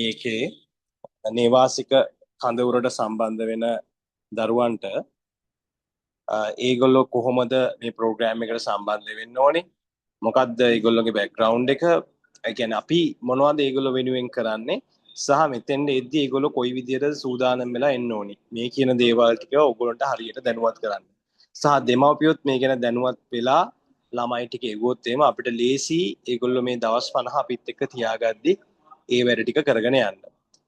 මේකේ නේවාසික කඳවුරට සම්බන්ධ වෙන දරුවන්ට ඒගොල්ලෝ කොහොමද මේ ප්‍රෝග්‍රෑම් එකට සම්බන්ධ වෙන්න ඕනේ? මොකද්ද ඒගොල්ලෝගේ බෑග්ග්‍රවුන්ඩ් එක? ඒ කියන්නේ අපි මොනවද ඒගොල්ලෝ වෙනුවෙන් කරන්නේ? සහ මෙතෙන්ද එද්දි ඒගොල්ලෝ කොයි විදිහටද සූදානම් වෙලා එන්න ඕනේ? මේ කියන දේවල් ටික ඕගොල්ලන්ට හරියට දැනුවත් කරන්න. සහ දෙමව්පියොත් මේ ගැන දැනුවත් වෙලා ළමයි ටික එවුවොත් එහෙම අපිට ලේසි ඒගොල්ලෝ මේ දවස් 50 අපිත් එක්ක තියාගද්දි ඒ වැඩ ටික කරගෙන යන්න.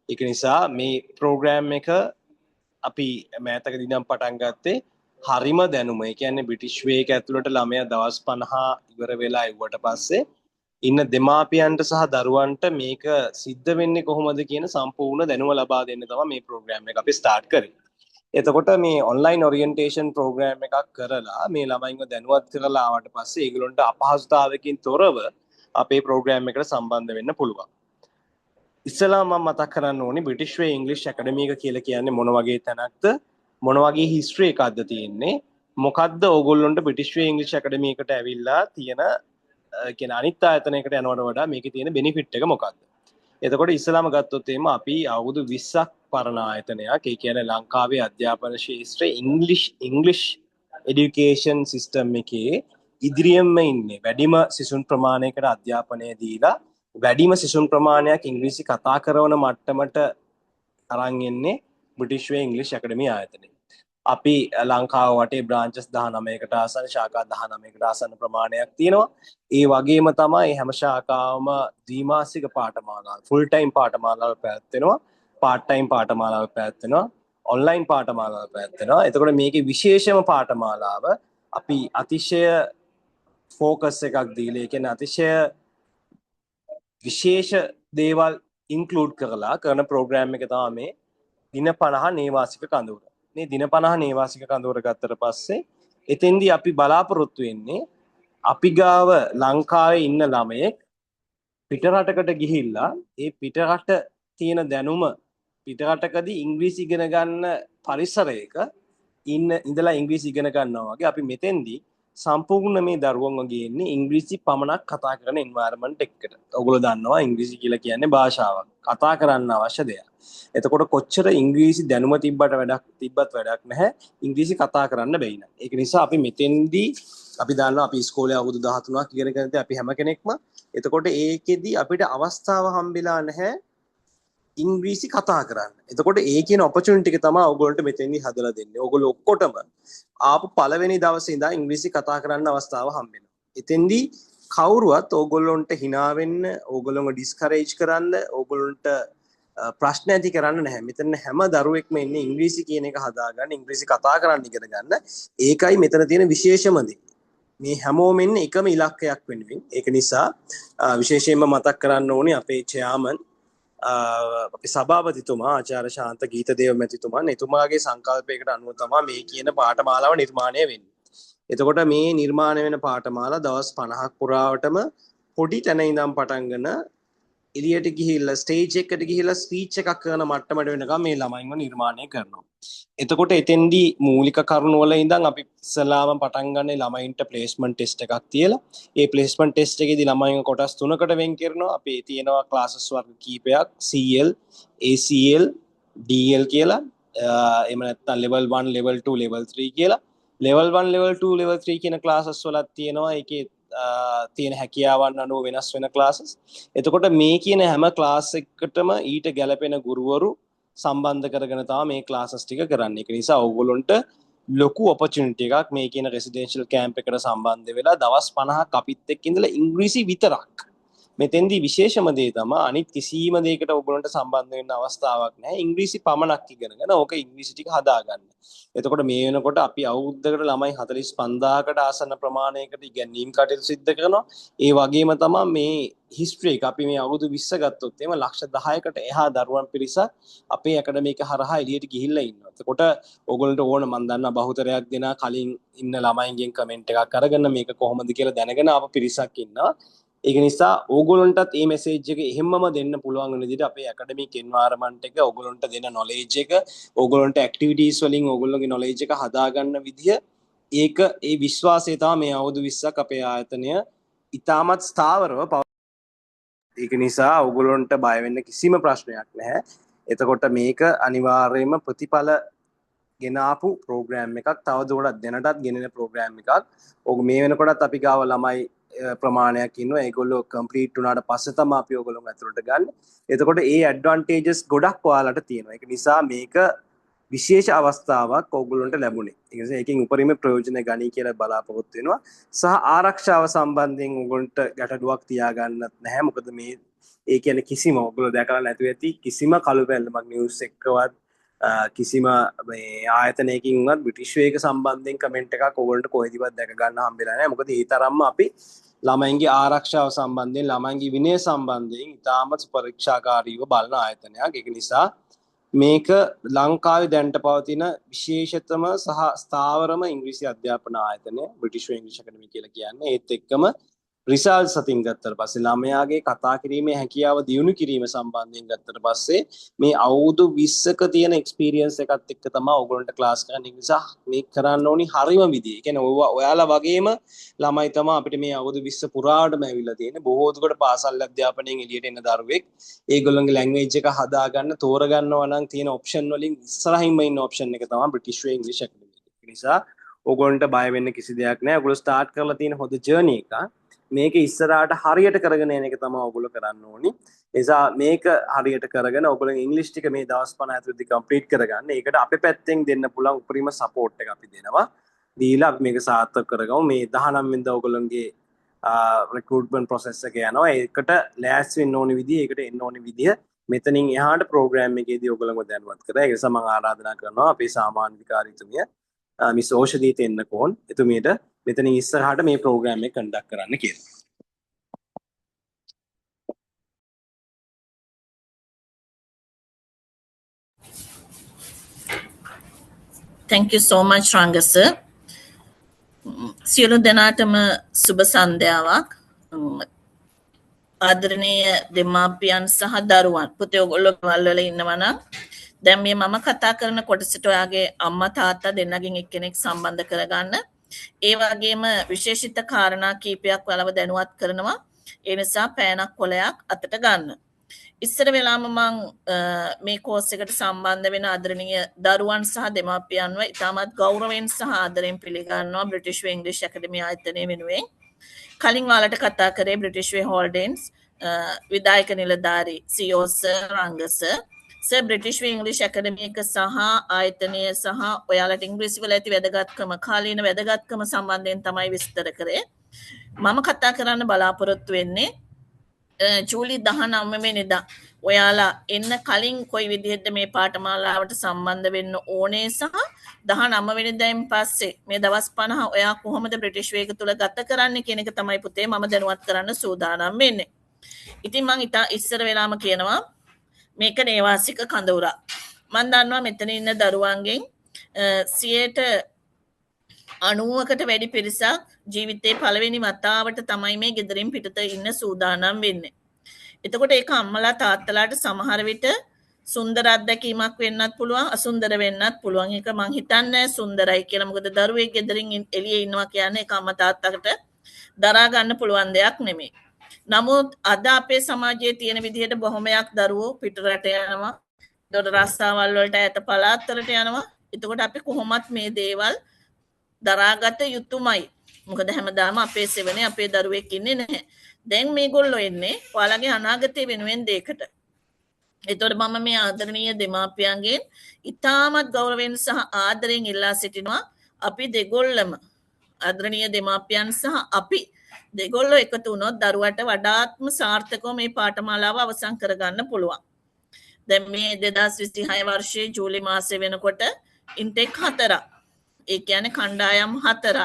ඒක නිසා මේ ප්‍රෝග්‍රෑම් එක අපි මෑතකදී නම් පටන් ගත්තේ හරිම දැනුම. ඒ කියන්නේ බ්‍රිටිෂ් වේ එක ඇතුළට ළමයා දවස් 50 ඉවර වෙලා ඉවුවට පස්සේ ඉන්න දෙමාපියන්ට සහ දරුවන්ට මේක සිද්ධ වෙන්නේ කොහොමද කියන සම්පූර්ණ දැනුම ලබා දෙන්න තමයි මේ ප්‍රෝග්‍රෑම් එක අපි ස්ටාර්ට් කරේ. එතකොට මේ ඔන්ලයින් ඔරියන්ටේෂන් ප්‍රෝග්‍රෑම් එකක් කරලා මේ ළමයින්ව දැනුවත් කරලා ආවට පස්සේ ඒගොල්ලන්ට අපහසුතාවයකින් තොරව අපේ ප්‍රෝග්‍රෑම් එකට සම්බන්ධ වෙන්න පුළුවන්. ඉස්සලා මම මතක් කරන්න ඕනේ බ්‍රිටිෂ් වේ ඉංග්‍රීසි ඇකඩමි එක කියලා කියන්නේ මොන වගේ තැනක්ද? මොන වගේ හිස්ටරි එකක්ද තියෙන්නේ? මොකද්ද ඕගොල්ලන්ට බ්‍රිටිෂ් වේ ඉංග්‍රීසි ඇකඩමි එකට ඇවිල්ලා තියෙන කියන අනිත් ආයතනයකට යනවට වඩා මේකේ තියෙන බෙනිෆිට් එක මොකක්ද? එතකොට ඉස්සලාම ගත්තොත් එහෙම අපි අවුරුදු 20ක් පරණ ආයතනයක්. ඒ කියන්නේ ලංකාවේ අධ්‍යාපන ශාස්ත්‍රයේ ඉංග්ලිෂ් এডুকেෂන් සිස්ටම් එකේ ඉදිරියෙන්ම ඉන්නේ. වැඩිම සිසුන් ප්‍රමාණයකට අධ්‍යාපනය දීලා වැඩිම සිසුන් ප්‍රමාණයක් ඉංග්‍රීසි කතා කරන මට්ටමට අරන් එන්නේ බ්‍රිටිෂ් වේ ඉංග්‍රීසි ඇකඩමි ආයතනය. අපි ලංකාව වටේ බ්‍රාන්චස් 19කට ආසන්න ශාඛා 19කට ආසන්න ප්‍රමාණයක් තියෙනවා. ඒ වගේම තමයි හැම ශාඛාවම ද්විමාසික පාඨමාලා, ෆුල් ටයිම් පාඨමාලාව පැවැත්වෙනවා, පාර්ට් ටයිම් පාඨමාලාව පැවැත්වෙනවා, ඔන්ලයින් පාඨමාලාව පැවැත්වෙනවා. එතකොට මේකේ විශේෂම පාඨමාලාව අපි අතිශය ෆෝකස් එකක් දීලා, ඒ කියන්නේ අතිශය විශේෂ දේවල් ඉන්ක්ලූඩ් කරලා කරන ප්‍රෝග්‍රෑම් එක තමයි මේ දින 50 නේවාසික කඳවුර. මේ දින 50 නේවාසික කඳවුර ගත්තට පස්සේ එතෙන්දී අපි බලාපොරොත්තු වෙන්නේ අපි ගාව ලංකාවේ ඉන්න ළමයෙක් පිටරටකට ගිහිල්ලා ඒ පිටරට තියෙන දැනුම පිටරටකදී ඉංග්‍රීසි ඉගෙන ගන්න පරිසරයක ඉඳලා ඉංග්‍රීසි ඉගෙන ගන්නවා වගේ අපි මෙතෙන්දී සම්පූර්ණ මේ දරුවන්ව ගේන්නේ ඉංග්‍රීසි පමණක් කතා කරන එන්වයරන්මන්ට් එකකට. ඔයගොල්ලෝ දන්නවා ඉංග්‍රීසි කියලා කියන්නේ භාෂාවක්. කතා කරන්න අවශ්‍ය දෙයක්. එතකොට කොච්චර ඉංග්‍රීසි දැනුම තිබ්බත් වැඩක් නැහැ. ඉංග්‍රීසි කතා කරන්න බැයි නම්. ඒක නිසා අපි මෙතෙන්දී අපි දන්නවා අපි ඉස්කෝලේ අවුරුදු 13ක් ඉගෙන ගන්නත් අපි හැම කෙනෙක්ම. එතකොට ඒකෙදි අපිට අවස්ථාව හම්බෙලා නැහැ ඉංග්‍රීසි කතා කරන්න. එතකොට ඒ කියන ඔපචුනිටි එක තමයි ඔයගොල්ලන්ට මෙතෙන්දී හදලා දෙන්නේ. ඔයගොල්ලෝ ඔක්කොටම ආපු පළවෙනි දවසේ ඉඳන් ඉංග්‍රීසි කතා කරන්න අවස්ථාව හම්බෙනවා. එතෙන්දී කවුරුවත් ඕගොල්ලොන්ට hina වෙන්න, ඕගොල්ලොන්ව ඩිස්කරේජ් කරන්න, ඕගොල්ලොන්ට ප්‍රශ්න ඇති කරන්න නැහැ. මෙතන හැම දරුවෙක්ම ඉන්නේ ඉංග්‍රීසි කියන එක හදාගන්න, ඉංග්‍රීසි කතා කරන්න ඉගෙන ගන්න. ඒකයි මෙතන තියෙන විශේෂම දේ. මේ හැමෝම ඉන්නේ එකම ඉලක්කයක් වෙනුවෙන්. ඒක නිසා විශේෂයෙන්ම මතක් කරන්න ඕනේ අපේ චෙයාමන් අපි සභාපතිතුමා ආචාර්ය ශාන්ත ගීතදේව මැතිතුමන් එතුමාගේ සංකල්පයකට අනුව තමයි මේ කියන පාඨමාලාව නිර්මාණය වෙන්නේ. එතකොට මේ නිර්මාණය වෙන පාඨමාලා දවස් 50ක් පුරාවටම පොඩි තැන ඉඳන් පටන්ගෙන එළියට ගිහිල්ලා ස්ටේජ් එකට ගිහිල්ලා ස්පීච් එකක් කරන මට්ටමට වෙනකම් මේ ළමයින්ව නිර්මාණය කරනවා. එතකොට එතෙන්දී මූලික කරුණු වල ඉඳන් අපි ඉස්සලාම පටන් ගන්නේ ළමයින්ට ප්ලේස්මන්ට් ටෙස්ට් එකක් තියලා. ඒ ප්ලේස්මන්ට් ටෙස්ට් එකේදී ළමයින්ව කොටස් 3කට වෙන් කරනවා. අපි තියෙනවා ක්ලාසස් වර්ග කීපයක් CL, ACL, DL කියලා. එහෙම නැත්නම් level 1, level 2, level 3 කියලා. level 1, level 2, level 3 කියන ක්ලාසස් වලත් තියෙනවා. ඒකේ තියෙන හැකියාවන් අනුව වෙනස් වෙන ක්ලාසස්. එතකොට මේ කියන හැම ක්ලාස් එකකටම ඊට ගැලපෙන ගුරුවරු සම්බන්ධ කරගෙන තමයි මේ ක්ලාසස් ටික කරන්නේ. ඒක නිසා ඕගොල්ලොන්ට ලොකු ඔපචුනිටි එකක් මේ කියන රෙසිඩෙන්ෂල් කැම්ප් එකට සම්බන්ධ වෙලා දවස් 50ක් අපිත් එක්ක ඉඳලා ඉංග්‍රීසි විතරක්. මෙතෙන්දී විශේෂම දේ තමයි අනිත් කිසිම දෙයකට ඔයගොල්ලන්ට සම්බන්ධ වෙන්න අවස්ථාවක් නැහැ. ඉංග්‍රීසි පමණක් ඉගෙනගෙන ඕක ඉංග්‍රීසි ටික හදාගන්න. එතකොට මේ වෙනකොට අපි අවුරුද්දකට ළමයි 45000කට ආසන්න ප්‍රමාණයකට ඉගෙනීම් කටයුතු සිද්ධ කරනවා. ඒ වගේම තමයි මේ හිස්ටරි එක අපි මේ අවුරුදු 20 ගත්තොත් එimhe ලක්ෂ 10කට එහා දරුවන් පිරිසක් අපේ ඇකඩමි එක හරහා එළියට ගිහිල්ලා ඉන්නවා. එතකොට ඕගොල්ලන්ට ඕන මම දන්නා බහුතරයක් දෙනා කලින් ඉන්න ළමයින්ගෙන් කමෙන්ට් එකක් අරගෙන මේක කොහොමද කියලා දැනගෙන ආව පිරිසක් ඉන්නවා. ඒක නිසා ඕගොල්ලන්ටත් මේ මෙසේජ් එක එහෙම්මම දෙන්න පුළුවන් වෙන විදිහට අපේ ඇකඩමික් එන්වයරන්මන්ට් එක ඕගොල්ලන්ට දෙන නොලෙජ් එක ඕගොල්ලන්ට ඇක්ටිවිටීස් වලින් ඕගොල්ලන්ගේ නොලෙජ් එක හදාගන්න විදිය ඒක ඒ විශ්වාසය තමයි මේ අවුරුදු 20ක් අපේ ආයතනය ඉතාමත් ස්ථාවරව ඒක නිසා ඔයගොල්ලන්ට බය වෙන්න කිසිම ප්‍රශ්නයක් නැහැ. එතකොට මේක අනිවාර්යයෙන්ම ප්‍රතිඵල ගෙන ආපු ප්‍රෝග්‍රෑම් එකක්. තවදුරටත් දැනටත් ගෙනෙන ප්‍රෝග්‍රෑම් එකක්. ඔග මේ වෙනකොටත් අපි ගාව ළමයි ප්‍රමාණයක් ඉන්නවා. ඒගොල්ලෝ කම්ප්ලීට් වුණාට පස්සේ තමයි අපි ඔයගොල්ලෝ ඇතුළට ගන්න. එතකොට ඒ ඇඩ්වාන්ටේජස් ගොඩක් ඔයාලට තියෙනවා. ඒක නිසා මේක විශේෂ අවස්ථාවක් ඔයගොල්ලන්ට ලැබුණේ. ඒ නිසා ඒකෙන් උපරිම ප්‍රයෝජන ගනී කියලා බලාපොරොත්තු වෙනවා. සහ ආරක්ෂාව සම්බන්ධයෙන් ඔයගොල්ලන්ට ගැටලුවක් තියාගන්නත් නැහැ. මොකද මේ ඒ කියන්නේ කිසිම ඔයගොල්ලෝ දැකලා නැතුව ඇති කිසිම කළු පැල්ලමක් නිවුස් එකකවත් කිසිම මේ ආයතනයකින්වත් බ්‍රිටිෂ් වේග සම්බන්ධයෙන් කමෙන්ට් එකක් ඔයගොල්ලන්ට කොහෙදිවත් දැක ගන්න හම්බෙලා නැහැ. මොකද ඒ තරම්ම අපි ළමයින්ගේ ආරක්ෂාව සම්බන්ධයෙන් ළමයින්ගේ විනය සම්බන්ධයෙන් ඉතාමත් පරීක්ෂාකාරීව බලන ආයතනයක්. ඒක නිසා මේක ලංකාවේ දැනට පවතින විශේෂතම සහ ස්ථාවරම ඉංග්‍රීසි අධ්‍යාපන ආයතනය බ්‍රිටිෂ් ඉංග්‍රීසි අකාදමිය කියලා කියන්නේ. ඒත් එක්කම රිසල්ට්ස් අතින් ගත්තට පස්සේ ළමයාගේ කතා කිරීමේ හැකියාව දියුණු කිරීම සම්බන්ධයෙන් ගත්තට පස්සේ මේ අවුරුදු 20ක තියෙන එක්ස්පීරියන්ස් එකත් එක්ක තමයි ඔයගොල්ලන්ට ක්ලාස් කරන්න. ඒ නිසා මේ කරන්න ඕනි හරිම විදිය. ඒ කියන්නේ ඔයාලා වගේම ළමයි තමයි අපිට මේ අවුරුදු 20 පුරාටම ඇවිල්ලා තියෙන්නේ. බොහෝ දුරට පාසල් අධ්‍යාපනයෙන් එළියට එන දරුවෙක් ඒගොල්ලන්ගේ ලැන්ග්වේජ් එක හදාගන්න තෝරගන්නවා නම් තියෙන ඔප්ෂන් වලින් ඉස්සරහින්ම ඉන්න ඔප්ෂන් එක තමයි බ්‍රිටිෂ් වේ ඉංග්‍රීසි අකාදමිය. ඒ නිසා ඔයගොල්ලන්ට බය වෙන්න කිසි දෙයක් නැහැ. ඔයගොල්ලෝ ස්ටාර්ට් කරලා තියෙන හොඳ ජර්නි එක. මේක ඉස්සරහට හරියට කරගෙන යන එක තමයි ඔයගොල්ලෝ කරන්න ඕනි. ඒ නිසා මේක හරියට කරගෙන ඔයගොල්ලෝ ඉංග්‍රීසි ටික මේ දවස් 50 ඇතුළතදී කම්ප්ලීට් කරගන්න. ඒකට අපේ පැත්තෙන් දෙන්න පුළුවන් උපරිම සපෝට් එක අපි දෙනවා. දීලා අපි මේක සාර්ථක කරගමු. මේ 19 වෙනිදා ඔයගොල්ලන්ගේ රික්‍රූට්මන්ට් ප්‍රොසෙස් එක යනවා. ඒකට ලෑස්ති වෙන්න ඕනි විදිය, ඒකට එන්න ඕනි විදිය මෙතනින් එහාට ප්‍රෝග්‍රෑම් එකේදී ඔයගොල්ලන්ව දැනුවත් කරා. ඒ නිසා මම ආරාධනා කරනවා අපේ සාමාන්‍ය විකාරීතුමිය මිස් ඕෂදීත එන්නකෝන් එතුමියට මෙතනින් ඉස්සරහට මේ ප්‍රෝග්‍රෑම් එක කන්ඩක්ට් කරන්න කියලා. Thank you so much Ranga sir. සියලු දෙනාටම සුබ සන්ධ්‍යාවක්. ආදරණීය දෙමාපියන් සහ දරුවන් පුතේ ඔයගොල්ලෝ ගෙවල් වල ඉන්නවා නම් දැන් මේ මම කතා කරන කොටසට ඔයාගේ අම්මා තාත්තා දෙන්නගෙන් එක්කෙනෙක් සම්බන්ධ කරගන්න. ඒ වගේම විශේෂිත කාරණා කීපයක් ඔයාලව දැනුවත් කරනවා. ඒ නිසා පෑනක් කොලයක් අතට ගන්න. ඉස්සර වෙලාම මම මේ කෝස් එකට සම්බන්ධ වෙන ආදරණීය දරුවන් සහ දෙමාපියන්ව ඉතාමත් ගෞරවයෙන් සහ ආදරයෙන් පිළිගන්නවා බ්‍රිටිෂ් වේ ඉංග්‍රීසි අකාදමිය ආයතනය වෙනුවෙන්. කලින් ඔයාලට කතා කරේ බ්‍රිටිෂ් වේ හෝල්ඩන්ස් විදායක නිලධාරී CEO සර් රංග සර් බ්‍රිටිෂ් වේ ඉංග්‍රීසි අකාදමිය එක සහ ආයතනය සහ ඔයාලට ඉංග්‍රීසි වල ඇති වැදගත්කම කාලීන වැදගත්කම සම්බන්ධයෙන් තමයි විස්තර කරේ. මම කතා කරන්න බලාපොරොත්තු වෙන්නේ ජූලි 19 වෙනිදා ඔයාලා එන්න කලින් කොයි විදිහට මේ පාඨමාලාවට සම්බන්ධ වෙන්න ඕනේ සහ 19 වෙනිදායින් පස්සේ මේ දවස් 50 ඔයා කොහොමද බ්‍රිටිෂ් වේග තුල ගත කරන්නේ කියන එක තමයි පුතේ මම දැනුවත් කරන්න සූදානම් වෙන්නේ. ඉතින් මම ඉස්සර වෙලාම කියනවා මේක නේවාසික කඳවුරක්. මම දන්නවා මෙතන ඉන්න දරුවන්ගෙන් 90කට වැඩි පිරිසක් ජීවිතේ පළවෙනි වතාවට තමයි මේ ගෙදරින් පිටත ඉන්න සූදානම් වෙන්නේ. එතකොට ඒක අම්මලා තාත්තලාට සමහර විට සුන්දර අත්දැකීමක් වෙන්නත් පුළුවන් අසුන්දර වෙන්නත් පුළුවන්. ඒක මං හිතන්නේ සුන්දරයි කියලා. මොකද දරුවෙක් ගෙදරින් එළියේ ඉන්නවා කියන්නේ ඒක අම්මා තාත්තකට දරා ගන්න පුළුවන් දෙයක් නෙමෙයි. නමුත් අද අපේ සමාජයේ තියෙන විදිහට බොහොමයක් දරුවෝ පිටරට යනවා. දොර රස්සාවල් වලට ඈත පළාත් වලට යනවා. එතකොට අපි කොහොමත් මේ දේවල් දරාගත යුතුමයි. මොකද හැමදාම අපේ සෙවනේ අපේ දරුවෙක් ඉන්නේ නැහැ. දැන් මේගොල්ලෝ එන්නේ ඔයාලගේ අනාගතය වෙනුවෙන් දෙයකට. ඒතකොට මම මේ ආදරණීය දෙමාපියන්ගෙන් ඉතාමත් ගෞරවයෙන් සහ ආදරයෙන් ඉල්ලා සිටිනවා අපි දෙගොල්ලම ආදරණීය දෙමාපියන් සහ අපි දෙගොල්ලෝ එකතු වුණොත් දරුවට වඩාත්ම සාර්ථකව මේ පාඨමාලාව අවසන් කරගන්න පුළුවන්. දැන් මේ 2026 වර්ෂයේ ජූලි මාසයේ වෙනකොට ඉන්ටෙක් 4ක් ඒ කියන්නේ කණ්ඩායම් 4ක්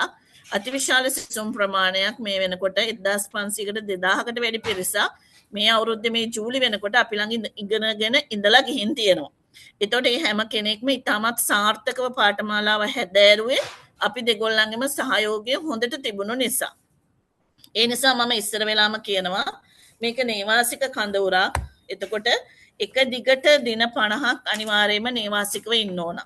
අතිවිශාල සිසුම් ප්‍රමාණයක් මේ වෙනකොට 1500කට 2000කට වැඩි පිරිසක් මේ අවුරුද්දේ මේ ජූලි වෙනකොට අපි ළඟ ඉගෙනගෙන ඉඳලා ගිහින් තියෙනවා. ඒතකොට මේ හැම කෙනෙක්ම ඉතාමත් සාර්ථකව පාඨමාලාව හැදෑරුවේ අපි දෙගොල්ලන්ගේම සහයෝගය හොඳට තිබුණු නිසා. ඒ නිසා මම ඉස්සර වෙලාම කියනවා මේක නේවාසික කඳවුරක්. එතකොට එක දිගට දින 50ක් අනිවාර්යයෙන්ම නේවාසිකව ඉන්න ඕන.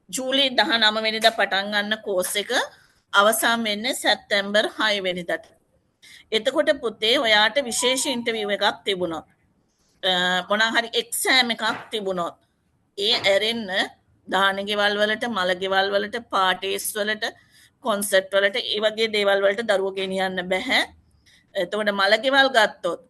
ජූලි 19 වෙනිදා පටන් ගන්න කෝස් එක අවසන් වෙන්නේ සැප්තැම්බර් 6 වෙනිදාට. එතකොට පුතේ ඔයාට විශේෂ ඉන්ටර්විව් එකක් තිබුණොත් මොනවා හරි එක්සෑම් එකක් තිබුණොත් ඒ ඇරෙන්න දාන ගෙවල් වලට මල ගෙවල් වලට පාටීස් වලට කොන්සර්ට් වලට ඒ වගේ දේවල් වලට දරුවෝ ගෙනියන්න බෑ. එතකොට මල ගෙවල් ගත්තොත්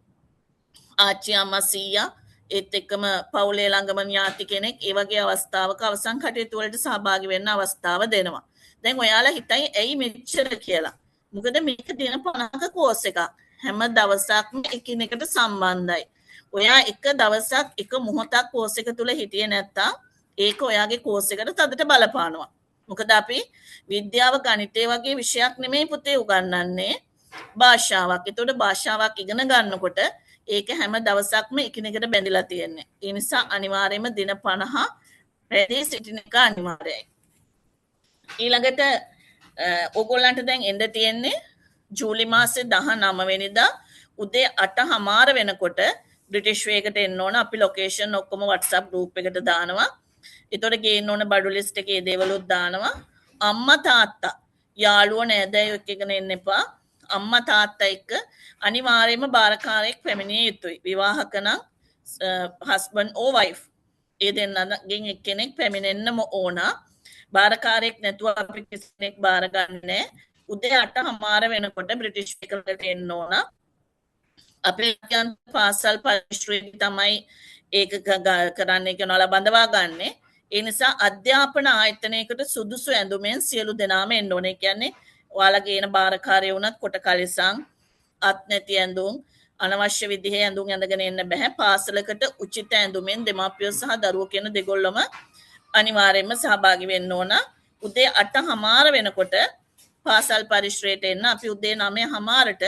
ආච්චි අම්මා සීයා ඒත් එක්කම පවුලේ ළඟම ඥාති කෙනෙක් ඒ වගේ අවස්ථාවක අවසන් කටයුතු වලට සහභාගී වෙන්න අවස්ථාව දෙනවා. දැන් ඔයාලා හිතයි ඇයි මෙච්චර කියලා. මොකද මේක දින 50ක කෝස් එකක්. හැම දවසක්ම එකිනෙකට සම්බන්ධයි. ඔයා එක දවසක් එක මොහොතක් කෝස් එක තුල හිටියේ නැත්තම් ඒක ඔයාගේ කෝස් එකට තදට බලපානවා. මොකද අපි විද්‍යාව ගණිතය වගේ විෂයක් නෙමෙයි පුතේ උගන්වන්නේ භාෂාවක්. ඒතකොට භාෂාවක් ඉගෙන ගන්නකොට ඒක හැම දවසක්ම එකිනෙකට බැඳිලා තියෙන්නේ. ඒ නිසා අනිවාර්යයෙන්ම දින 50 රැඳී සිටින එක අනිවාර්යයි. ඊළඟට ඕගොල්ලන්ට දැන් එන්න තියෙන්නේ ජූලි මාසේ 19 වෙනිදා උදේ 8:00 වෙනකොට බ්‍රිටිෂ් වේගට එන්න ඕන. අපි ලොකේෂන් ඔක්කොම WhatsApp group එකට දානවා. ඒතකොට ගේන්න ඕන බඩු ලිස්ට් එකේ දේවලුත් දානවා. අම්මා තාත්තා යාළුවෝ නෑදෑයෝ එක්කගෙන එන්න එපා. අම්මා තාත්තා එක්ක අනිවාර්යයෙන්ම බාරකාරයෙක් පැමිණිය යුතුයි. විවාහක නම් husband or wife ඒ දෙන්නගෙන් එක්කෙනෙක් පැමිණෙන්නම ඕන. බාරකාරයෙක් නැතුව අපි කෙනෙක් බාර ගන්නෑ. උදේ 8:00 වෙනකොට බ්‍රිටිෂ් වේගකට එන්න ඕන. අපේ පාසල් පරිශ්‍රයේ තමයි ඒක කරන්නේ කියනවා බඳවා ගන්නෙ. ඒ නිසා අධ්‍යාපන ආයතනයකට සුදුසු ඇඳුමෙන් සියලු දෙනාම එන්න ඕනේ. කියන්නේ ඔයාලගේ එන බාරකාරය වුණත් කොට කලිසම් අත් නැති ඇඳුම් අනවශ්‍ය විදිහේ ඇඳුම් ඇඳගෙන එන්න බෑ. පාසලකට උචිත ඇඳුමෙන් දෙමාපියෝ සහ දරුවෝ කියන දෙගොල්ලම අනිවාර්යයෙන්ම සහභාගී වෙන්න ඕන. උදේ 8:00 වෙනකොට පාසල් පරිශ්‍රයට එන්න. අපි උදේ 9:00ට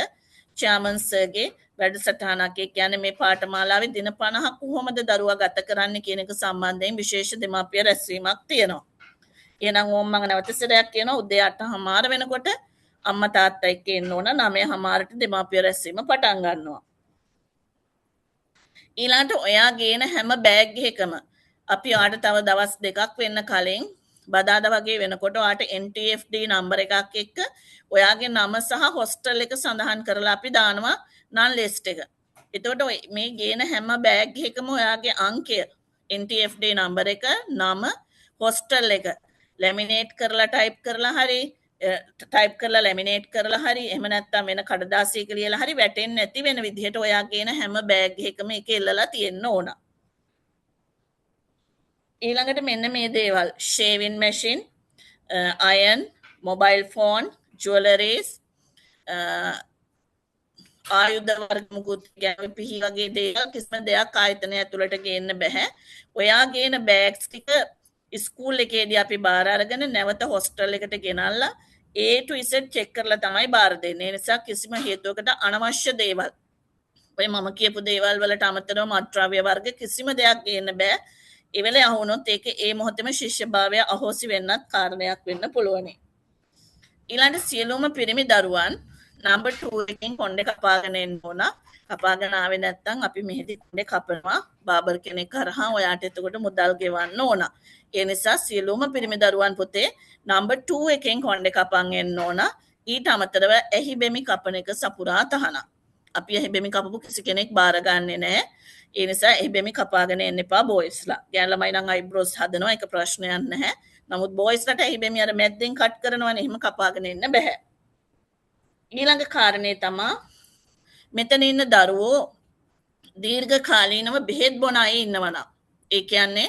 චෑමන් සර්ගේ වැඩසටහනක් කියන්නේ මේ පාඨමාලාවේ දින 50 කොහොමද දරුවා ගත කරන්නේ කියන එක සම්බන්ධයෙන් විශේෂ දෙමාපිය රැස්වීමක් තියෙනවා. එහෙනම් ඕම් මම නැවත සැරයක් කියනවා උදේ 8:00 වෙනකොට අම්මා තාත්තා එක්ක එන්න ඕන. 9:00ට දෙමාපිය රැස්වීම පටන් ගන්නවා. ඊළඟට ඔයා ගේන හැම බෑග් එකකම අපි ඔයාට තව දවස් දෙකක් වෙන්න කලින් බදාදා වගේ වෙනකොට ඔයාට NTFD නම්බර එකක් එක්ක ඔයාගේ නම සහ හොස්ටල් එක සඳහන් කරලා අපි දානවා නන් ලිස්ට් එක. එතකොට මේ ගේන හැම බෑග් එකකම ඔයාගේ අංකය NTFD නම්බර එක නම හොස්ටල් එක ලැමිනේට් කරලා ටයිප් කරලා හරි ටයිප් කරලා ලැමිනේට් කරලා හරි එහෙම නැත්නම් වෙන කඩදාසියක ලියලා හරි වැටෙන්නේ නැති වෙන විදිහට ඔයා ගේන හැම බෑග් එකකම ඒක එල්ලලා තියෙන්න ඕන. ඊළඟට මෙන්න මේ දේවල් ෂේවින් මැෂින් අයන් මොබයිල් ෆෝන් ජුවලරීස් ආයුධ වර්ග මුකුත් ගැවි පිහි වගේ දේවල් කිසිම දෙයක් ආයතනය ඇතුළට ගේන්න බෑ. ඔයා ගේන බෑග්ස් ටික ස්කූල් එකේදී අපි බාර අරගෙන නැවත හොස්ටල් එකට ගෙනල්ලා A to Z චෙක් කරලා තමයි බාර දෙන්නේ. ඒ නිසා කිසිම හේතුවකට අනවශ්‍ය දේවල් ඔය මම කියපු දේවල් වලට අමතරව මත්ද්‍රව්‍ය වර්ග කිසිම දෙයක් ගේන්න බෑ. ඒ වෙලේ අහුනොත් ඒක ඒ මොහොතේම ශිෂ්‍යභාවය අහෝසි වෙන්නත් කාරණයක් වෙන්න පුළුවනි. ඊළඟට සියලුම පිරිමි දරුවන් නම්බර් 2 එකෙන් කොණ්ඩේ කපාගෙන එන්න ඕන. කපාගෙන ආවේ නැත්නම් අපි මෙහෙදි කොණ්ඩේ කපනවා. බාබර් කෙනෙක් කරහා ඔයාට එතකොට මුදල් ගෙවන්න ඕන. ඒ නිසා සියලුම පිරිමි දරුවන් පුතේ නම්බර් 2 එකෙන් කොණ්ඩේ කපන් එන්න ඕන. ඊට අමතරව එහි බෙමි කපන එක සපුරා තහනම්. අපි එහි බෙමි කපපු කිසි කෙනෙක් බාරගන්නේ නැහැ. ඒ නිසා එහි බෙමි කපාගෙන එන්න එපා බොයිස්ලා. ගෑන් ළමයි නම් අයිබ්‍රෝස් හදනවා ඒක ප්‍රශ්නයක් නැහැ. නමුත් බොයිස්ලාට එහි බෙමි අර මැද්දෙන් කට් කරනවනේ එහෙම කපාගෙන එන්න බෑ. ඊළඟ කාරණේ තමයි මෙතන ඉන්න දරුවෝ දීර්ඝ කාලීනව බෙහෙත් බොන අය ඉන්නවනම් ඒ කියන්නේ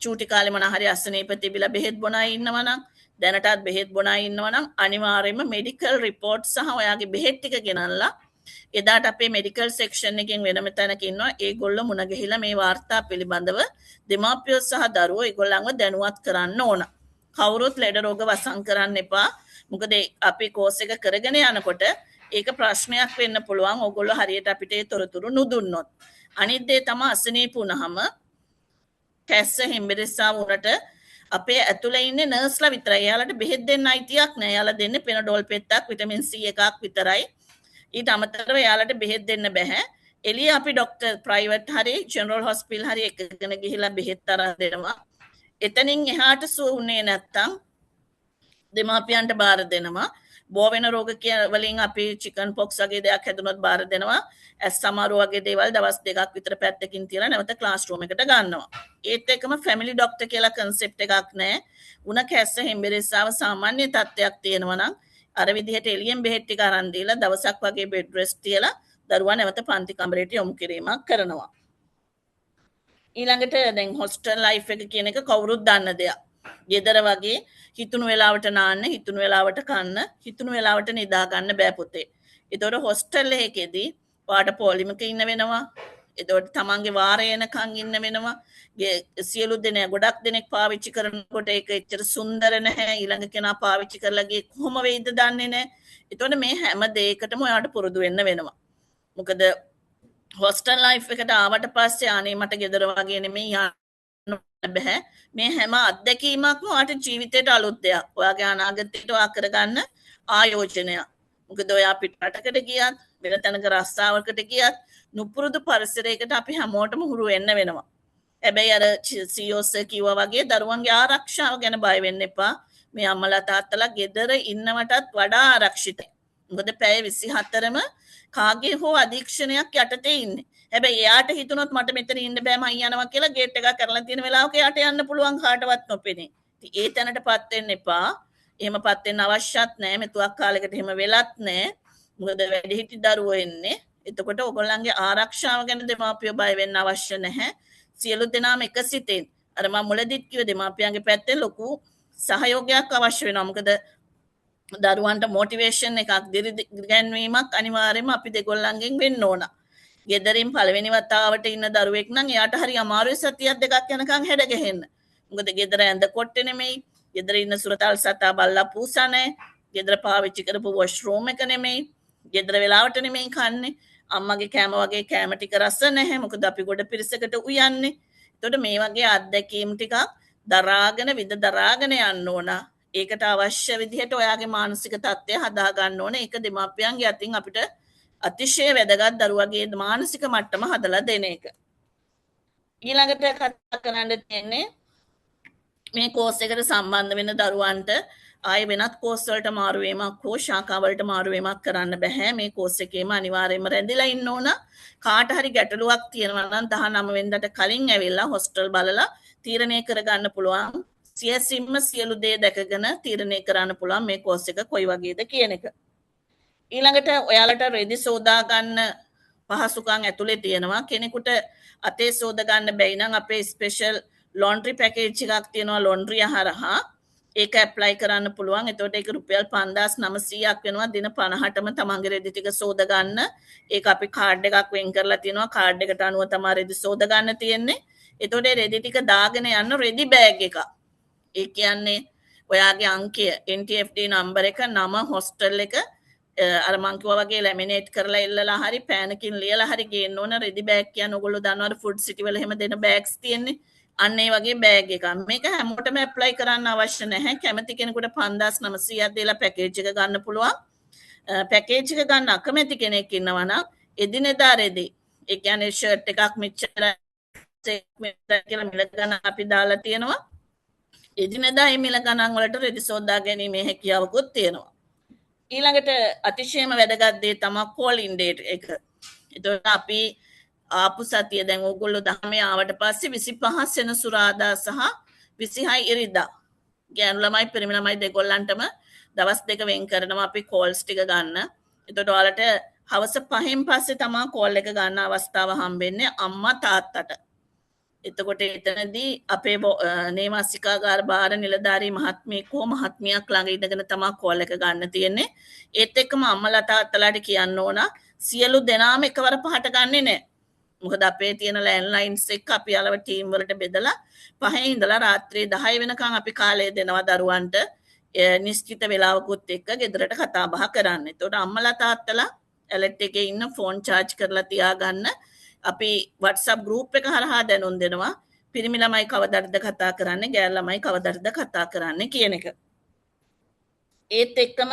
චූටි කාලේ මොන හරි අසනීප තිබිලා බෙහෙත් බොන අය ඉන්නවනම් දැනටත් බෙහෙත් බොන අය ඉන්නවනම් අනිවාර්යයෙන්ම මෙඩිකල් රිපෝට් සහ ඔයාගේ බෙහෙත් ටික ගෙනල්ලා එදාට අපේ මෙඩිකල් සෙක්ෂන් එකෙන් වෙනම තැනක ඉන්නවා ඒගොල්ලෝ මුණ ගැහිලා මේ වාර්තා පිළිබඳව දෙමාපියෝ සහ දරුවෝ ඒගොල්ලන්ව දැනුවත් කරන්න ඕන. කවුරුත් ලෙඩ රෝග වසන් කරන්න එපා. මොකද අපි කෝස් එක කරගෙන යනකොට ඒක ප්‍රශ්නයක් වෙන්න පුළුවන් ඕගොල්ලෝ හරියට අපිට ඒ තොරතුරු නොදුන්නොත්. අනිත් දේ තමයි අසනීප වුණාම කැස්ස හිම්බිරිස්සා වුණට අපේ ඇතුළේ ඉන්නේ නර්ස්ලා විතරයි. එයාලට බෙහෙත් දෙන්න අයිතියක් නැහැ. එයාලා දෙන්නේ පෙනඩෝල් පෙත්තක් විටමින් C එකක් විතරයි. ඊට අමතරව එයාලට බෙහෙත් දෙන්න බෑ. එළිය අපි ડોක්ටර් ප්‍රයිවට් හරි ජෙනරල් හොස්පිටල් හරි එකගෙන ගිහිලා බෙහෙත් තරහ දෙනවා. එතනින් එහාට සුවුනේ නැත්තම් දෙමාපියන්ට බාර දෙනවා. බෝවෙන රෝග වලින් අපි චිකන් පොක්ස් වගේ දෙයක් හැදුනොත් බාර දෙනවා. ඇස් සමාරු වගේ දේවල් දවස් දෙකක් විතර පැත්තකින් තියලා නැවත ක්ලාස් රූම් එකට ගන්නවා. ඒත් එක්කම ෆැමිලි ડોක්ටර් කියලා කන්සෙප්ට් එකක් නැහැ. උණ කැස්ස හෙම්බිරිස්සාව සාමාන්‍ය තත්ත්වයක් තියෙනවා නම් අර විදිහට එළියෙන් බෙහෙත් ටික අරන් දීලා දවසක් වගේ බෙඩ් රෙස්ට් තියලා දරුවා නැවත පන්ති කමරේට යොමු කිරීමක් කරනවා. ඊළඟට දැන් හොස්ටල් ලයිෆ් එක කියන එක කවුරුත් දන්න දෙයක්. ගෙදර වගේ හිතුණු වෙලාවට නාන්න, හිතුණු වෙලාවට කන්න, හිතුණු වෙලාවට නිදා ගන්න බෑ පුතේ. ඒතකොට හොස්ටල් එකේදී වාට පොලිමක ඉන්න වෙනවා. ඒතකොට තමන්ගේ වාරය එනකන් ඉන්න වෙනවා. සියලු දෙනා ගොඩක් දෙනෙක් පාවිච්චි කරනකොට ඒක එච්චර සුන්දර නැහැ. ඊළඟ කෙනා පාවිච්චි කරලා ගියේ කොහොම වෙයිද දන්නේ නැහැ. ඒතකොට මේ හැම දෙයකටම ඔයාලට පුරුදු වෙන්න වෙනවා. මොකද හොස්ටල් ලයිෆ් එකට ආවට පස්සේ අනේ මට ගෙදර වගේ නෙමෙයි යන්න බෑ. මේ හැම අත්දැකීමක්ම ඔයාට ජීවිතේට අලුත් දෙයක්. ඔයාගේ අනාගතයට ඔයා කරගන්න ආයෝජනයක්. මොකද ඔයා පිටරටකට ගියත්, වෙන තැනක රස්සාවකට ගියත්, නුපුරුදු පරිසරයකට අපි හැමෝටම හුරු වෙන්න වෙනවා. හැබැයි අර CEOස් කිව්වා වගේ දරුවන්ගේ ආරක්ෂාව ගැන බය වෙන්න එපා. මේ අම්මලා තාත්තලා ගෙදර ඉන්නවටත් වඩා ආරක්ෂිතයි. මොකද පැය 24ම කාගේ හෝ අධීක්ෂණයක් යටතේ ඉන්නේ. හැබැයි එයාට හිතුනොත් මට මෙතන ඉන්න බෑ මම යනවා කියලා ගේට් එකක් කරලා තියෙන වෙලාවක එයාට යන්න පුළුවන් කාටවත් නොපෙනේ. ඉතින් ඒ තැනටපත් වෙන්න එපා. එහෙමපත් වෙන්න අවශ්‍යත් නැහැ. මෙතුවක් කාලයකට එහෙම වෙලත් නැහැ. මොකද වැඩිහිටි දරුවෝ එන්නේ. එතකොට ඔයගොල්ලන්ගේ ආරක්ෂාව ගැන දෙමාපියෝ බය වෙන්න අවශ්‍ය නැහැ. සියලු දෙනාම එකසිතෙන් අර මම මුලදිත් කිව්ව දෙමාපියන්ගේ පැත්තෙන් ලොකු සහයෝගයක් අවශ්‍ය වෙනවා. මොකද දරුවන්ට මොටිවේෂන් එකක් දිරිගැන්වීමක් අනිවාර්යයෙන්ම අපි දෙගොල්ලන්ගෙන් වෙන්න ඕන. ගෙදරින් පළවෙනි වතාවට ඉන්න දරුවෙක් නම් එයාට හරි අමාරුයි සතියක් දෙකක් යනකම් හැඩ ගැහෙන්න. මොකද ගෙදර ඇඳ කොට්ටේ නෙමෙයි, ගෙදර ඉන්න සුරතල් සතා බල්ලා පූසා නැහැ, ගෙදර පාවිච්චි කරපු වොෂ්රූම් එක නෙමෙයි, ගෙදර වෙලාවට නෙමෙයි කන්නේ, අම්මගේ කෑම වගේ කෑම ටික රස නැහැ. මොකද අපි ගොඩ පිරිසකට උයන්නේ. එතකොට මේ වගේ අත්දැකීම් ටිකක් දරාගෙන යන්න ඕන. ඒකට අවශ්‍ය විදිහට ඔයාගේ මානසික තත්ත්වය හදා ගන්න ඕන. ඒක දෙමාපියන්ගේ අතින් අපිට අතිශය වැදගත් දරුවගේ මානසික මට්ටම හදලා දෙන එක. ඊළඟට කතා කරන්න තියෙන්නේ මේ කෝස් එකට සම්බන්ධ වෙන දරුවන්ට ආයෙ වෙනත් කෝස් වලට මාරු වීමක් හෝ ශාඛා වලට මාරු වීමක් කරන්න බෑ. මේ කෝස් එකේම අනිවාර්යයෙන්ම රැඳිලා ඉන්න ඕන. කාට හරි ගැටලුවක් තියෙනවා නම් 19 වෙනිදාට කලින් ඇවිල්ලා හොස්ටල් බලලා තීරණය කරගන්න පුළුවන්. සියසින්ම සියලු දේ දැකගෙන තීරණය කරන්න පුළුවන් මේ කෝස් එක කොයි වගේද කියන එක. ඊළඟට ඔයාලට රෙදි සෝදා ගන්න පහසුකම් ඇතුලේ තියෙනවා. කෙනෙකුට අතේ සෝද ගන්න බැයි නම් අපේ ස්පෙෂල් ලොන්ඩ්‍රි පැකේජ් එකක් තියෙනවා ලොන්ඩ්‍රිය හරහා. ඒක ඇප්ලයි කරන්න පුළුවන්. එතකොට ඒක රුපියල් 5900ක් වෙනවා. දින 50ටම තමන්ගේ රෙදි ටික සෝද ගන්න. ඒක අපි කාඩ් එකක් වෙන් කරලා තියෙනවා. කාඩ් එකට අනුව තමයි රෙදි සෝද ගන්න තියෙන්නේ. එතකොට රෙදි ටික දාගෙන යන්න රෙදි බෑග් එකක්. ඒ කියන්නේ ඔයාගේ අංකය NTFD නම්බර එක, නම, හොස්ටල් එක අර මං කිව්වා වගේ ලැමිනේට් කරලා ඉල්ලලා හරි පෑනකින් ලියලා හරි ගේන්න ඕන. රෙදි බෑග් කියන්නේ ඔයගොල්ලෝ දන්නවද ෆුඩ් සිටි වල එහෙම දෙන බෑග්ස් තියෙන්නේ. අන්න ඒ වගේ බෑග් එකක්. මේක හැමෝටම ඇප්ලයි කරන්න අවශ්‍ය නැහැ. කැමති කෙනෙකුට 5900ක් දීලා පැකේජ් එක ගන්න පුළුවන්. පැකේජ් එක ගන්න අකමැති කෙනෙක් ඉන්නවා නම් එදිනෙදා රෙදි, ඒ කියන්නේ ෂර්ට් එකක් මෙච්චර කියලා මිල ගන්න අපි දාලා තියෙනවා. එදිනෙදා මේ මිල ගණන් වලට රෙදි සෝදා ගැනීමේ හැකියාවකුත් තියෙනවා. ඊළඟට අතිශයම වැදගත් දේ තමයි කෝල් ඉන් ඩේට් එක. එතකොට අපි ආපු සතිය දැන් ඕගොල්ලෝ 19 ආවට පස්සේ 25 සෙනසුරාදා සහ 26 ඉරිදා ගෑනු ළමයි පිරිමි ළමයි දෙගොල්ලන්ටම දවස් දෙක වෙන් කරනවා අපි කෝල්ස් ටික ගන්න. එතකොට ඔයාලට හවස 5න් පස්සේ තමයි කෝල් එක ගන්න අවස්ථාව හම්බෙන්නේ අම්මා තාත්තට. එතකොට එතනදී අපේ නේවාසිකාගාර බාර නිලධාරී මහත්මියක් හෝ මහත්මියක් ළඟ ඉඳගෙන තමයි කෝල් එක ගන්න තියෙන්නේ. ඒත් එක්කම අම්මලා තාත්තලාට කියන්න ඕන සියලු දෙනාම එකවර පහට ගන්නෙ නෑ. මොකද අපේ තියෙන ලෑන්ඩ්ලයින්ස් එක අපි අලව ටීම් වලට බෙදලා 5 ඉඳලා රාත්‍රී 10 වෙනකන් අපි කාලය දෙනවා දරුවන්ට නිශ්චිත වේලාවකුත් එක්ක ගෙදරට කතා බහ කරන්න. එතකොට අම්මලා තාත්තලා ඇලර්ට් එකේ ඉන්න ෆෝන් charge කරලා තියාගන්න. අපි WhatsApp group එක හරහා දැනුම් දෙනවා. පිරිමි ළමයි කවදාද කතා කරන්නේ, ගෑනු ළමයි කවදාද කතා කරන්නේ කියන එක. ඒත් එක්කම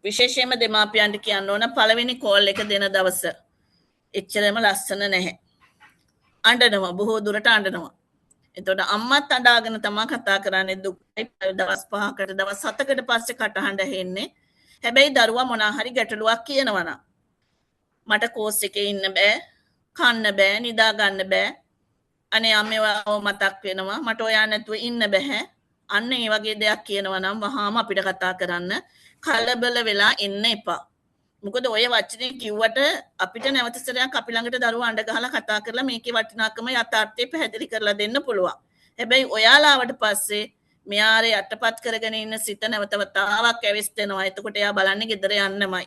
විශේෂයෙන්ම දෙමාපියන්ට කියන්න ඕන පළවෙනි කෝල් එක දෙන දවස එච්චරම ලස්සන නැහැ. අඬනවා, බොහෝ දුරට අඬනවා. එතකොට අම්මත් අඬාගෙන තමයි කතා කරන්නේ. දුකයි දවස් 5කට දවස් 7කට පස්සේ කටහඬ හෙන්නේ. හැබැයි දරුවා මොනවා හරි ගැටලුවක් කියනවා නම් මට කෝස් එකේ ඉන්න බෑ, කන්න බෑ, නිදා ගන්න බෑ. අනේ අම්මේව මතක් වෙනවා. මට ඔයා නැතුව ඉන්න බෑ. අන්න ඒ වගේ දෙයක් කියනවා නම් වහාම අපිට කතා කරන්න කලබල වෙලා ඉන්න එපා. මොකද ඔය වචනේ කිව්වට අපිට නැවත සැරයක් අපි ළඟට දරුවා අඬ ගහලා කතා කරලා මේකේ වටිනාකම යථාර්ථය පැහැදිලි කරලා දෙන්න පුළුවන්. හැබැයි ඔයාලාවට පස්සේ මෙයාරේ යටපත් කරගෙන ඉන්න සිත නැවත වතාවක් ඇවිස්සෙනවා. එතකොට එයා බලන්නේ ගෙදර යන්නමයි.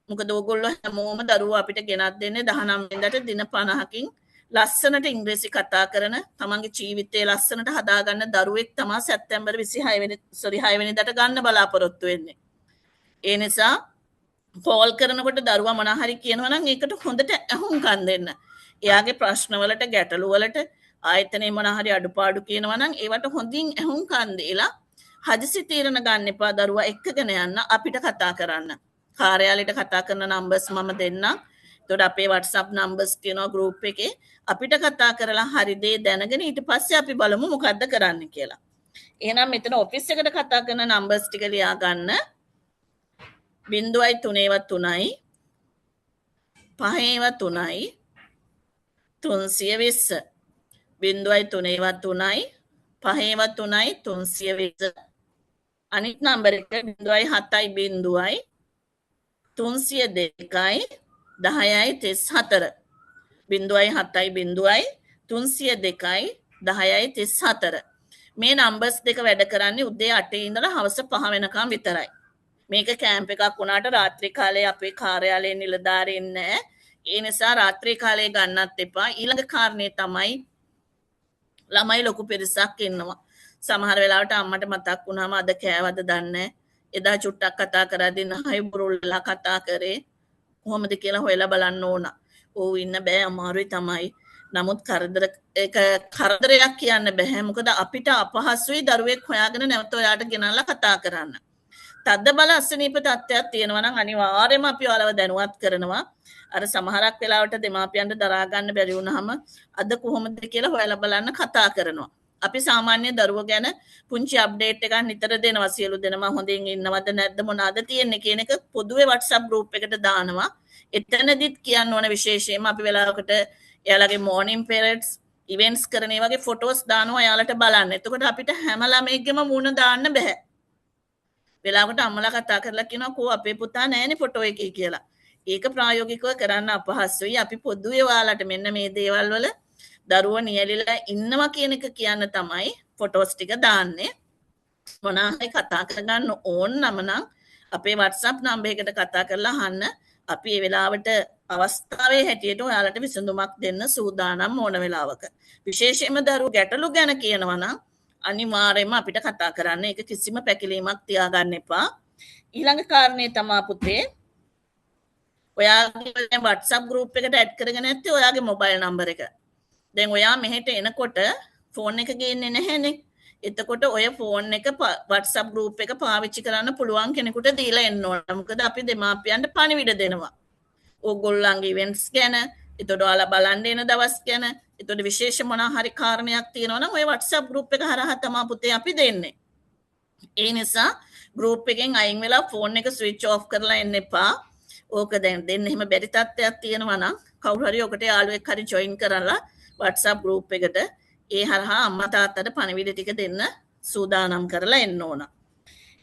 මොකද ඕගොල්ලෝ හැමෝම දරුවෝ අපිට ගෙනත් දෙන්නේ 19 වෙනිදාට දින 50කින් ලස්සනට ඉංග්‍රීසි කතා කරන තමන්ගේ ජීවිතේ ලස්සනට හදාගන්න දරුවෙක් තමයි සැප්තැම්බර් 6 වෙනිදාට ගන්න බලාපොරොත්තු වෙන්නේ. ඒ නිසා කෝල් කරනකොට දරුවා මොනවා හරි කියනවා නම් ඒකට හොඳට අහුම්කම් දෙන්න. එයාගේ ප්‍රශ්න වලට ගැටලු වලට ආයතනයේ මොනවා හරි අඩුපාඩු කියනවා නම් ඒවට හොඳින් අහුම්කම් දීලා හදිසි තීරණ ගන්න එපා. දරුවා එක්කගෙන යන්න අපිට කතා කරන්න. කාර්යාලයට කතා කරන නම්බර්ස් මම දෙන්නම්. එතකොට අපේ WhatsApp නම්බර්ස් තියෙනවා group එකේ. අපිට කතා කරලා හරි දේ දැනගෙන ඊට පස්සේ අපි බලමු මොකද්ද කරන්න කියලා. එහෙනම් මෙතන ඔෆිස් එකට කතා කරන නම්බර්ස් ටික ලියා ගන්න. 0.3 5.3 320 0.3 5.3 320 අනිත් නම්බර එක 0.7 302යි 10යි 34 0.7 302යි 10යි 34 මේ නම්බර්ස් දෙක වැඩ කරන්නේ උදේ 8 ඉඳලා හවස 5 වෙනකම් විතරයි. මේක කැම්ප් එකක් වුණාට රාත්‍රී කාලේ අපේ කාර්යාලයේ නිලධාරීන් නැහැ. ඒ නිසා රාත්‍රී කාලේ ගන්නත් එපා. ඊළඟ කාරණේ තමයි ළමයි ලොකු පිරිසක් ඉන්නවා. සමහර වෙලාවට අම්මට මතක් වුණාම අද කෑවද දන්නේ එදා චුට්ටක් කතා කරද්දී නහයි බුරුල්ලා කතා කරේ කොහොමද කියලා හොයලා බලන්න ඕන. ඕ ඉන්න බෑ අමාරුයි තමයි. නමුත් කරදරයක් කියන්න බෑ. මොකද අපිට අපහසුයි දරුවෙක් හොයාගෙන නැවත ඔයාට ගෙනල්ලා කතා කරන්න. තද්ද බල අසනීප තත්ත්වයක් තියෙනවා නම් අනිවාර්යයෙන්ම අපි ඔයාලව දැනුවත් කරනවා. අර සමහරක් වෙලාවට දෙමාපියන්ට දරා ගන්න බැරි වුණාම අද කොහොමද කියලා හොයලා බලන්න කතා කරනවා. අපි සාමාන්‍ය දරුවෝ ගැන පුංචි අප්ඩේට් එකක් නිතර දෙනවා. සියලු දෙනාම හොඳින් ඉන්නවද නැද්ද මොනවාද තියෙන්නේ කියන එක පොදුවේ WhatsApp group එකට දානවා. එතනදිත් කියන්න ඕන විශේෂයෙන්ම අපි වෙලාවකට එයාලගේ morning parents events කරන ඒ වගේ photos දානවා එයාලට බලන්න. එතකොට අපිට හැම ළමයෙක්ගේම මුණ දාන්න බෑ. වෙලාවකට අම්මලා කතා කරලා කියනවා කෝ අපේ පුතා නෑනේ ෆොටෝ එකේ කියලා. ඒක ප්‍රායෝගිකව කරන්න අපහසුයි. අපි පොදුවේ ඔයාලට මෙන්න මේ දේවල් වල දරුවෝ නියැලිලා ඉන්නවා කියන එක කියන්න තමයි ෆොටෝස් ටික දාන්නේ. මොනායි කතා කරගන්න ඕන නම් අපේ WhatsApp නම්බර් එකට කතා කරලා අහන්න. අපි මේ වෙලාවට අවස්ථාවේ හැටියට ඔයාලට විසඳුමක් දෙන්න සූදානම් ඕන වෙලාවක. විශේෂයෙන්ම දරුවෝ ගැටලු ගැන කියනවා නම් අනිවාර්යයෙන්ම අපිට කතා කරන්න. ඒක කිසිම පැකිලීමක් තියාගන්න එපා. ඊළඟ කාරණේ තමයි පුතේ ඔයාගේ WhatsApp group එකට ඇඩ් කරගෙන නැත්නම් ඔයාගේ mobile number එක. දැන් ඔයා මෙහෙට එනකොට ෆෝන් එක ගේන්නේ නැහැනේ. එතකොට ඔය ෆෝන් එක WhatsApp group එක පාවිච්චි කරන්න පුළුවන් කෙනෙකුට දීලා එන්න ඕන. මොකද අපි දෙමාපියන්ට පණිවිඩ දෙනවා. ඕගොල්ලන්ගේ events ගැන, එතකොට ඔයාලා බලන්න එන දවස් ගැන, එතකොට විශේෂ මොනවා හරි කාරණයක් තියෙනවා නම් ඔය WhatsApp group එක හරහා තමයි පුතේ අපි දෙන්නේ. ඒ නිසා group එකෙන් අයින් වෙලා ෆෝන් එක switch off කරලා එන්න එපා. ඕක දැන් දෙන්න එහෙම බැරි තත්ත්වයක් තියෙනවා නම් කවුරු හරි ඔකට යාළුවෙක් හරි join කරලා WhatsApp group එකට ඒ හරහා අම්මා තාත්තට පණිවිඩ ටික දෙන්න සූදානම් කරලා එන්න ඕන.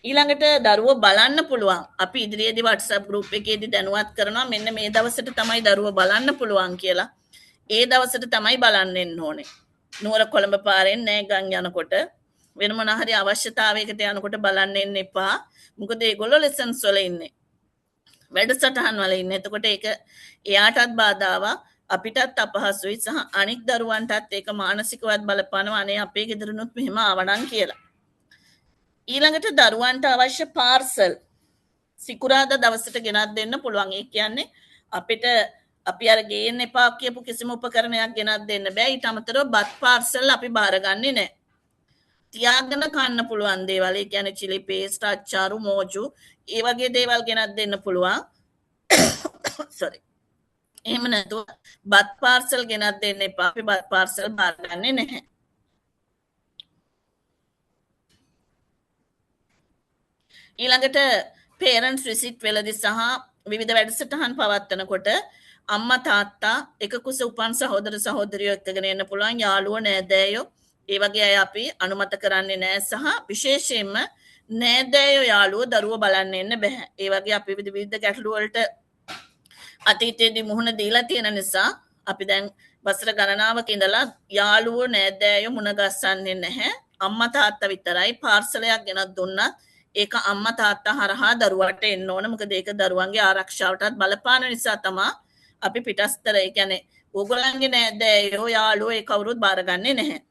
ඊළඟට දරුවෝ බලන්න පුළුවන්. අපි ඉදිරියේදී WhatsApp group එකේදී දැනුවත් කරනවා මෙන්න මේ දවසට තමයි දරුවෝ බලන්න පුළුවන් කියලා. ඒ දවසට තමයි බලන්න එන්න ඕනේ. නුවර කොළඹ පාරෙන් නෑගම් යනකොට වෙන මොන හරි අවශ්‍යතාවයකට යනකොට බලන්න එන්න එපා. මොකද ඒගොල්ලෝ lessons වල ඉන්නේ. වැඩසටහන් වල ඉන්නේ. එතකොට ඒක එයාටත් බාධාවක් අපිටත් අපහසුයි සහ අනික් දරුවන්ටත් ඒක මානසිකවත් බලපානවා. අනේ අපේ ගෙදරනොත් මෙහෙම ආවනම් කියලා. ඊළඟට දරුවන්ට අවශ්‍ය පාර්සල් සිකුරාදා දවසට ගෙනත් දෙන්න පුළුවන්. ඒ කියන්නේ අපිට අපි අර ගේන්න එපා කියපු කිසිම උපකරණයක් ගෙනත් දෙන්න බෑ. ඊට අමතරව බත් පාර්සල් අපි බාරගන්නේ නැහැ. තියාගෙන කන්න පුළුවන් දේවල්. ඒ කියන්නේ chili paste, අච්චාරු, මෝජු ඒ වගේ දේවල් ගෙනත් දෙන්න පුළුවන්. sorry. එහෙම නැතුව බත් පාර්සල් ගෙනත් දෙන්න එපා. අපි බත් පාර්සල් බාරගන්නේ නැහැ. ඊළඟට පේරන්ට්ස් විසිට් වෙලදී සහ විවිධ වැඩසටහන් පවත්වනකොට අම්මා තාත්තා එක කුස උපන් සහෝදර සහෝදරියෝ එක්කගෙන එන්න පුළුවන් යාළුවෝ නෑදෑයෝ ඒ වගේ අය අපි අනුමත කරන්නේ නෑ සහ විශේෂයෙන්ම නෑදෑයෝ යාළුවෝ දරුවෝ බලන්න එන්න බෑ. ඒ වගේ අපි විවිධ ගැටලු වලට අතීතයේදී මුහුණ දීලා තියෙන නිසා අපි දැන් වසර ගණනාවක ඉඳලා යාළුවෝ නෑදෑයෝ මුණ ගස්සන්නේ නැහැ. අම්මා තාත්තා විතරයි පාර්සලයක් ගෙනත් දුන්නත් ඒක අම්මා තාත්තා හරහා දරුවට එන්න ඕන. මොකද ඒක දරුවන්ගේ ආරක්ෂාවටත් බලපාන නිසා තමයි අපි පිටස්තර ඒ කියන්නේ ඕගොල්ලන්ගේ නෑදෑයෝ යාළුවෝ ඒ කවුරුත් බාරගන්නේ නැහැ.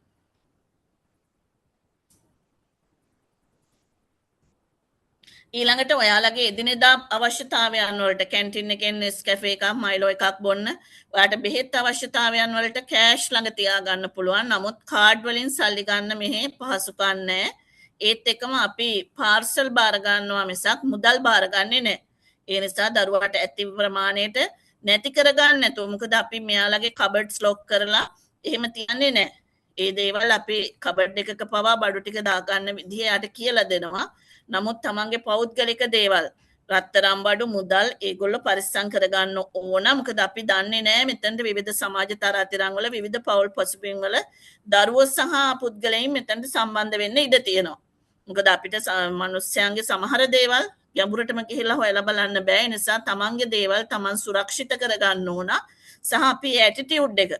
ඊළඟට ඔයාලගේ එදිනෙදා අවශ්‍යතාවයන් වලට කැන්ටින් එකෙන් නෙස්කැෆේ එකක් මයිලෝ එකක් බොන්න ඔයාලට බෙහෙත් අවශ්‍යතාවයන් වලට කෑෂ් ළඟ තියාගන්න පුළුවන්. නමුත් කාඩ් වලින් සල්ලි ගන්න මෙහි පහසුකම් නැහැ. ඒත් එකම අපි පාර්සල් බාර ගන්නවා මිසක් මුදල් බාරගන්නේ නැහැ. ඒ නිසා දරුවාට ඇති ප්‍රමාණයට නැති කරගන්න නැතුව මොකද අපි මෙයාලගේ කබඩ්ස් ලොක් කරලා එහෙම තියන්නේ නැහැ. ඒ දේවල් අපි කබඩ් එකක පවා බඩු ටික දාගන්න විදිහ යාට කියලා දෙනවා. නමුත් තමන්ගේ පෞද්ගලික දේවල් රත්තරන් බඩු මුදල් ඒගොල්ලෝ පරිස්සම් කරගන්න ඕන. මොකද අපි දන්නේ නැහැ මෙතනට විවිධ සමාජ තරාතිරම් වල විවිධ පෞල් පසුබිම් වල දරුවෝ සහ පුද්ගලයන් මෙතනට සම්බන්ධ වෙන්න ඉඩ තියෙනවා. මොකද අපිට මිනිස්යාගේ සමහර දේවල් ගැඹුරටම ගිහිල්ලා හොයලා බලන්න බෑ. ඒ නිසා තමන්ගේ දේවල් තමන් සුරක්ෂිත කරගන්න ඕන. සහ අපි ඇටිටියුඩ් එක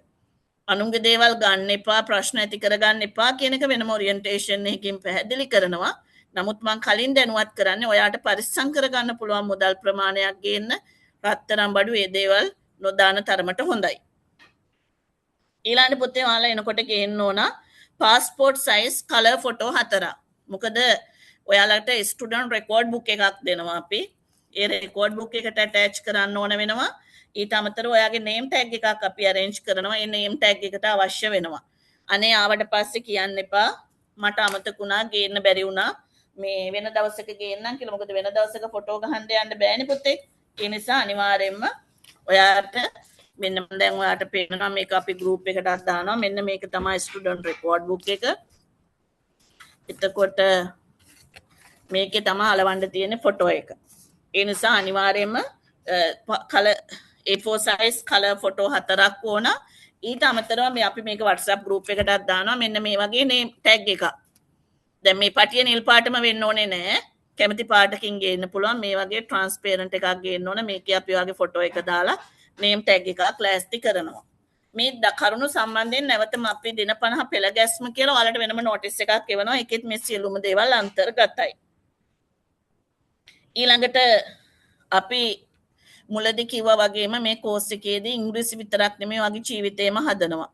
අනුන්ගේ දේවල් ගන්න එපා ප්‍රශ්න ඇති කරගන්න එපා කියන එක වෙනම ඔරියන්ටේෂන් එකකින් පැහැදිලි කරනවා. නමුත් මං කලින් දැනුවත් කරන්නේ ඔයාට පරිස්සම් කරගන්න පුළුවන් මුදල් ප්‍රමාණයක් ගේන්න රත්තරන් බඩු ඒ දේවල් නොදාන තරමට හොඳයි. ඊළඟ පුතේ ඔයාලා එනකොට ගේන්න ඕන passport size color photo 4. මොකද ඔයාලට ස්ටුඩන්ට් රෙකෝඩ් බුක් එකක් දෙනවා අපි. ඒ රෙකෝඩ් බුක් එකට ඇටච් කරන්න ඕන වෙනවා. ඊට අමතරව ඔයාගේ name tag එකක් අපි arrange කරනවා. ඒ name tag එකට අවශ්‍ය වෙනවා. අනේ ආවට පස්සේ කියන්න එපා මට අමතකුණා ගේන්න බැරි වුණා. මේ වෙන දවසක ගේන්නම් කියලා. මොකද වෙන දවසක ෆොටෝ ගහන්න යන්න බෑනේ පුතේ. ඒ නිසා අනිවාර්යයෙන්ම ඔයාට මෙන්න දැන් ඔයාට පේනවා මේක අපි ගෲප් එකටත් දානවා. මෙන්න මේක තමයි ස්ටුඩන්ට් රෙකෝඩ් බුක් එක. එතකොට මේකේ තමයි අලවන්න තියෙන ෆොටෝ එක. ඒ නිසා අනිවාර්යයෙන්ම colour A4 size color photo 4ක් ඕන. ඊට අමතරව මේ අපි මේක WhatsApp group එකටත් දානවා. මෙන්න මේ වගේ name tag එකක්. දැන් මේ පටිය නිල් පාටම වෙන්න ඕනේ නැහැ. කැමති පාටකින් ගේන්න පුළුවන්. මේ වගේ ට්‍රාන්ස්පරන්ට් එකක් ගේන්න ඕන. මේකේ අපි වගේ ෆොටෝ එක දාලා name tag එකක් ලෑස්ති කරනවා. මේ කරුණු සම්බන්ධයෙන් නැවතම අපි දින 50 පෙළ ගැස්ම කියලා ඔයාලට වෙනම නෝටිස් එකක් එවනවා. ඒකෙත් මේ සියලුම දේවල් අන්තර්ගතයි. ඊළඟට අපි මුලදී කිව්වා වගේම මේ කෝස් එකේදී ඉංග්‍රීසි විතරක් නෙමෙයි වගේ ජීවිතේම හදනවා.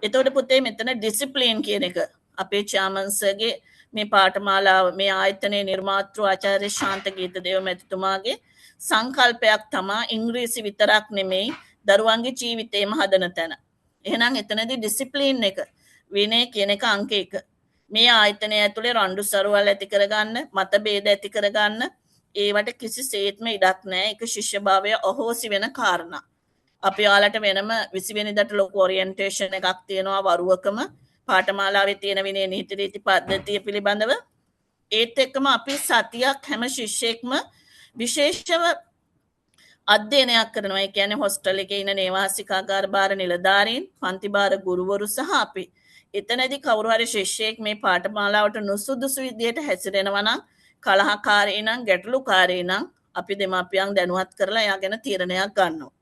එතකොට පුතේ මෙතන ඩිසිප්ලින් කියන එක අපේ චාමන්සර්ගේ මේ පාඨමාලාව මේ ආයතනයේ නිර්මාතෘ ආචාර්ය ශාන්ත ගීතදේව මැතිතුමාගේ සංකල්පයක් තමයි ඉංග්‍රීසි විතරක් නෙමෙයි දරුවන්ගේ ජීවිතේම හදන තැන. එහෙනම් එතනදී ඩිසිප්ලින් එක විනය කියන එක අංක 1. මේ ආයතනය ඇතුලේ රණ්ඩු සරුවල් ඇති කරගන්න, මතභේද ඇති කරගන්න ඒවට කිසිසේත්ම ඉඩක් නැහැ. ඒක ශිෂ්‍යභාවය අහෝසි වෙන කාරණා. අපි ඔයාලට වෙනම 20 වෙනිදාට ලොකු ඔරියන්ටේෂන් එකක් තියෙනවා වරුවකම පාඨමාලාවේ තියෙන විනය නීති රීති පද්ධතිය පිළිබඳව. ඒත් එක්කම අපි සතියක් හැම ශිෂ්‍යයෙක්ම විශේෂව අධ්‍යයනයක් කරනවා. ඒ කියන්නේ හොස්ටල් එකේ ඉන්න නේවාසිකාගාර භාර නිලධාරීන්, පන්ති භාර ගුරුවරු සහ අපි. එතනදී කවුරු හරි ශිෂ්‍යයෙක් මේ පාඨමාලාවට නුසුදුසු විදියට හැසිරෙනවා නම්, කලහකාරී නම්, ගැටලුකාරී නම් අපි දෙමාපියන් දැනුවත් කරලා එයා ගැන තීරණයක් ගන්නවා.